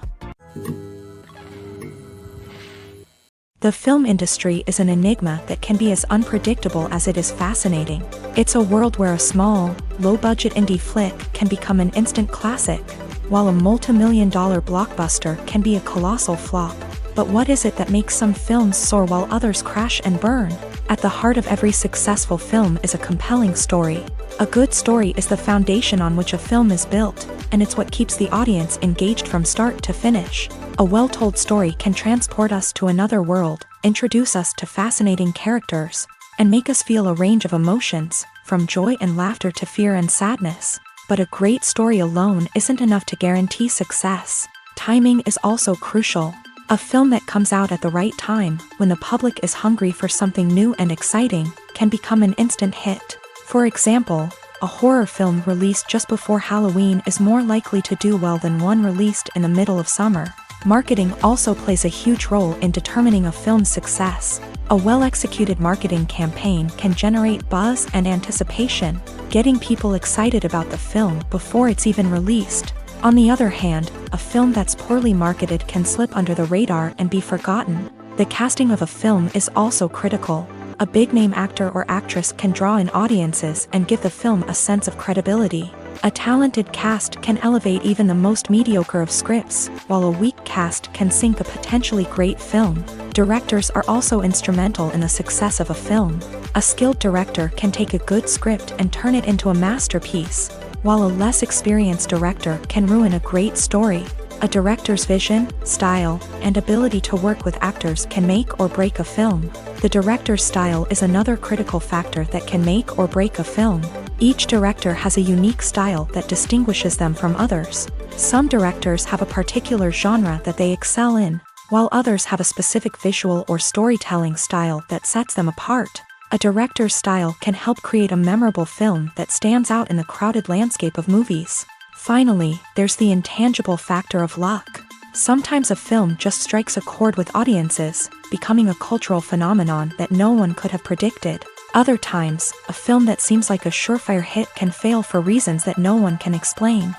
The film industry is an enigma that can be as unpredictable as it is fascinating. It's a world where a small, low-budget indie flick can become an instant classic, while a multi-million-dollar blockbuster can be a colossal flop. But what is it that makes some films soar while others crash and burn? At the heart of every successful film is a compelling story. A good story is the foundation on which a film is built, and it's what keeps the audience engaged from start to finish. A well-told story can transport us to another world, introduce us to fascinating characters, and make us feel a range of emotions, from joy and laughter to fear and sadness. But a great story alone isn't enough to guarantee success. Timing is also crucial. A film that comes out at the right time, when the public is hungry for something new and exciting, can become an instant hit. For example, a horror film released just before Halloween is more likely to do well than one released in the middle of summer. Marketing also plays a huge role in determining a film's success. A well-executed marketing campaign can generate buzz and anticipation, getting people excited about the film before it's even released. On the other hand, a film that's poorly marketed can slip under the radar and be forgotten. The casting of a film is also critical. A big-name actor or actress can draw in audiences and give the film a sense of credibility. A talented cast can elevate even the most mediocre of scripts, while a weak cast can sink a potentially great film. Directors are also instrumental in the success of a film. A skilled director can take a good script and turn it into a masterpiece, while a less experienced director can ruin a great story. A director's vision, style, and ability to work with actors can make or break a film. The director's style is another critical factor that can make or break a film. Each director has a unique style that distinguishes them from others. Some directors have a particular genre that they excel in, while others have a specific visual or storytelling style that sets them apart. A director's style can help create a memorable film that stands out in the crowded landscape of movies. Finally, there's the intangible factor of luck. Sometimes a film just strikes a chord with audiences, becoming a cultural phenomenon that no one could have predicted. Other times, a film that seems like a surefire hit can fail for reasons that no one can explain.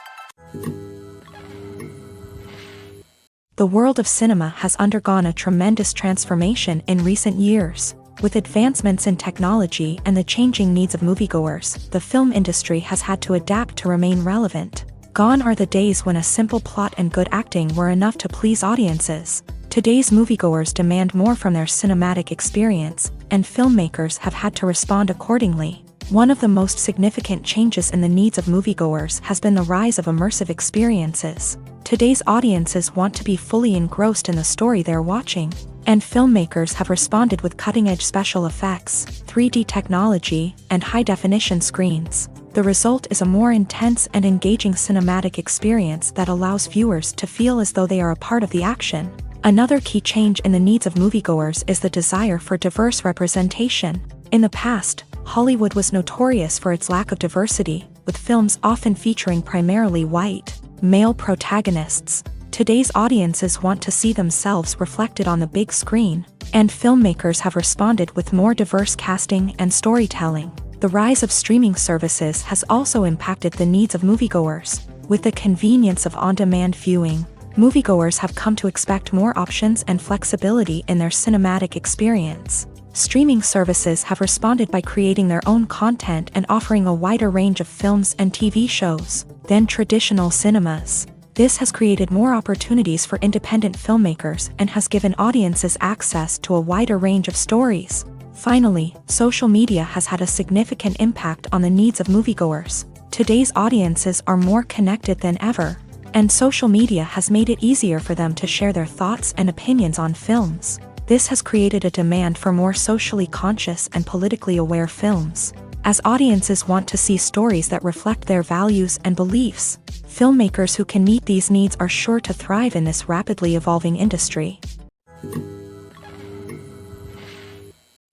The world of cinema has undergone a tremendous transformation in recent years. With advancements in technology and the changing needs of moviegoers, the film industry has had to adapt to remain relevant. Gone are the days when a simple plot and good acting were enough to please audiences. Today's moviegoers demand more from their cinematic experience, and filmmakers have had to respond accordingly. One of the most significant changes in the needs of moviegoers has been the rise of immersive experiences. Today's audiences want to be fully engrossed in the story they're watching, and filmmakers have responded with cutting-edge special effects, 3D technology, and high-definition screens. The result is a more intense and engaging cinematic experience that allows viewers to feel as though they are a part of the action. Another key change in the needs of moviegoers is the desire for diverse representation. In the past, Hollywood was notorious for its lack of diversity, with films often featuring primarily white, male protagonists. Today's audiences want to see themselves reflected on the big screen, and filmmakers have responded with more diverse casting and storytelling. The rise of streaming services has also impacted the needs of moviegoers. With the convenience of on-demand viewing, moviegoers have come to expect more options and flexibility in their cinematic experience. Streaming services have responded by creating their own content and offering a wider range of films and TV shows than traditional cinemas. This has created more opportunities for independent filmmakers and has given audiences access to a wider range of stories. Finally, social media has had a significant impact on the needs of moviegoers. Today's audiences are more connected than ever, and social media has made it easier for them to share their thoughts and opinions on films. This has created a demand for more socially conscious and politically aware films. As audiences want to see stories that reflect their values and beliefs, filmmakers who can meet these needs are sure to thrive in this rapidly evolving industry.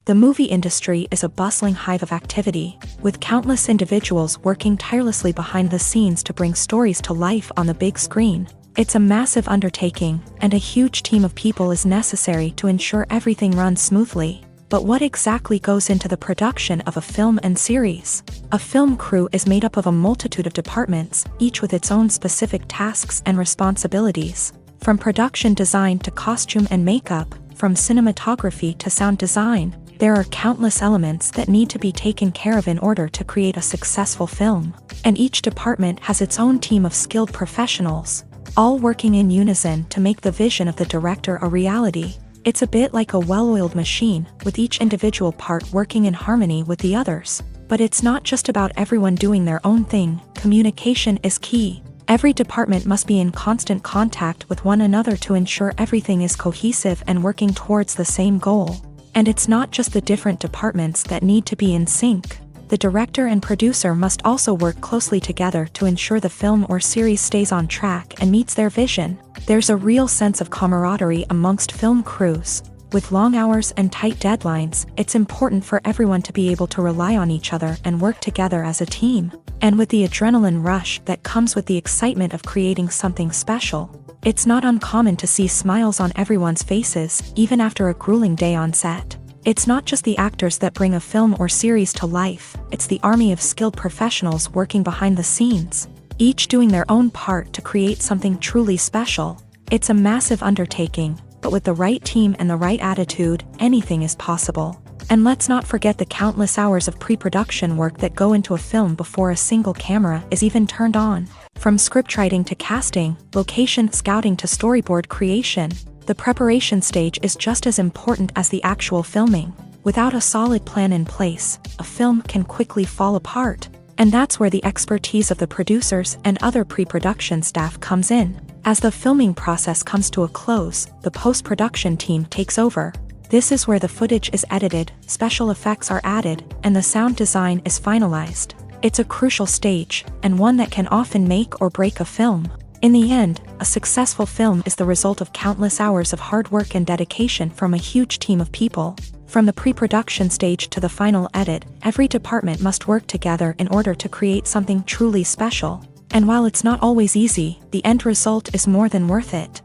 The movie industry is a bustling hive of activity, with countless individuals working tirelessly behind the scenes to bring stories to life on the big screen. It's a massive undertaking, and a huge team of people is necessary to ensure everything runs smoothly. But what exactly goes into the production of a film and series? A film crew is made up of a multitude of departments, each with its own specific tasks and responsibilities. From production design to costume and makeup, from cinematography to sound design, there are countless elements that need to be taken care of in order to create a successful film. And each department has its own team of skilled professionals, all working in unison to make the vision of the director a reality. It's a bit like a well-oiled machine, with each individual part working in harmony with the others. But it's not just about everyone doing their own thing. Communication is key. Every department must be in constant contact with one another to ensure everything is cohesive and working towards the same goal. And it's not just the different departments that need to be in sync. The director and producer must also work closely together to ensure the film or series stays on track and meets their vision. There's a real sense of camaraderie amongst film crews. With long hours and tight deadlines, it's important for everyone to be able to rely on each other and work together as a team. And with the adrenaline rush that comes with the excitement of creating something special, it's not uncommon to see smiles on everyone's faces, even after a grueling day on set. It's not just the actors that bring a film or series to life, it's the army of skilled professionals working behind the scenes, each doing their own part to create something truly special. It's a massive undertaking, but with the right team and the right attitude, anything is possible. And let's not forget the countless hours of pre-production work that go into a film before a single camera is even turned on. From scriptwriting to casting, location scouting to storyboard creation, the preparation stage is just as important as the actual filming. Without a solid plan in place, a film can quickly fall apart. And that's where the expertise of the producers and other pre-production staff comes in. As the filming process comes to a close, the post-production team takes over. This is where the footage is edited, special effects are added, and the sound design is finalized. It's a crucial stage, and one that can often make or break a film. In the end, a successful film is the result of countless hours of hard work and dedication from a huge team of people. From the pre-production stage to the final edit, every department must work together in order to create something truly special. And while it's not always easy, the end result is more than worth it.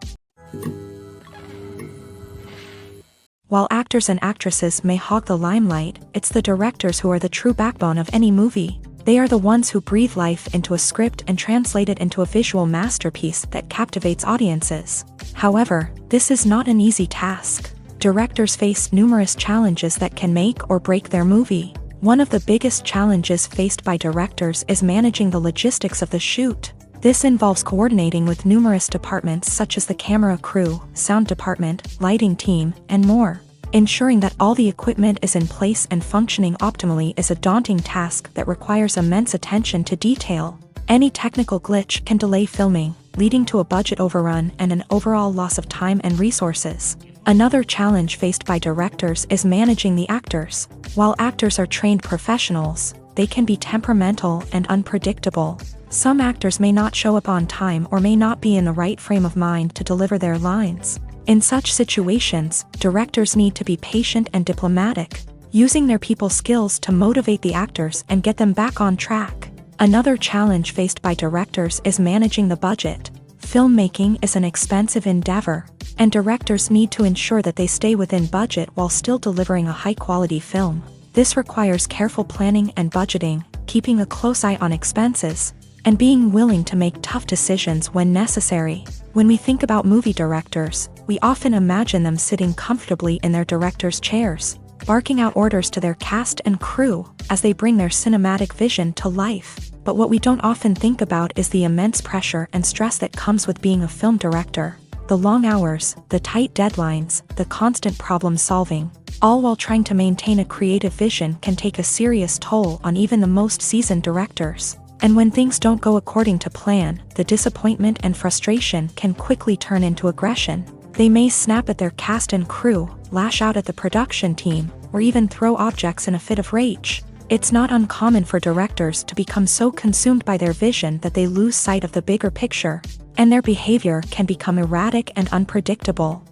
While actors and actresses may hog the limelight, it's the directors who are the true backbone of any movie. They are the ones who breathe life into a script and translate it into a visual masterpiece that captivates audiences. However, this is not an easy task. Directors face numerous challenges that can make or break their movie. One of the biggest challenges faced by directors is managing the logistics of the shoot. This involves coordinating with numerous departments such as the camera crew, sound department, lighting team, and more. Ensuring that all the equipment is in place and functioning optimally is a daunting task that requires immense attention to detail. Any technical glitch can delay filming, leading to a budget overrun and an overall loss of time and resources. Another challenge faced by directors is managing the actors. While actors are trained professionals, they can be temperamental and unpredictable. Some actors may not show up on time or may not be in the right frame of mind to deliver their lines. In such situations, directors need to be patient and diplomatic, using their people skills to motivate the actors and get them back on track. Another challenge faced by directors is managing the budget. Filmmaking is an expensive endeavor, and directors need to ensure that they stay within budget while still delivering a high-quality film. This requires careful planning and budgeting, keeping a close eye on expenses, and being willing to make tough decisions when necessary. When we think about movie directors, we often imagine them sitting comfortably in their director's chairs, barking out orders to their cast and crew as they bring their cinematic vision to life. But what we don't often think about is the immense pressure and stress that comes with being a film director. The long hours, the tight deadlines, the constant problem solving, all while trying to maintain a creative vision can take a serious toll on even the most seasoned directors. And when things don't go according to plan, the disappointment and frustration can quickly turn into aggression. They may snap at their cast and crew, lash out at the production team, or even throw objects in a fit of rage. It's not uncommon for directors to become so consumed by their vision that they lose sight of the bigger picture, and their behavior can become erratic and unpredictable.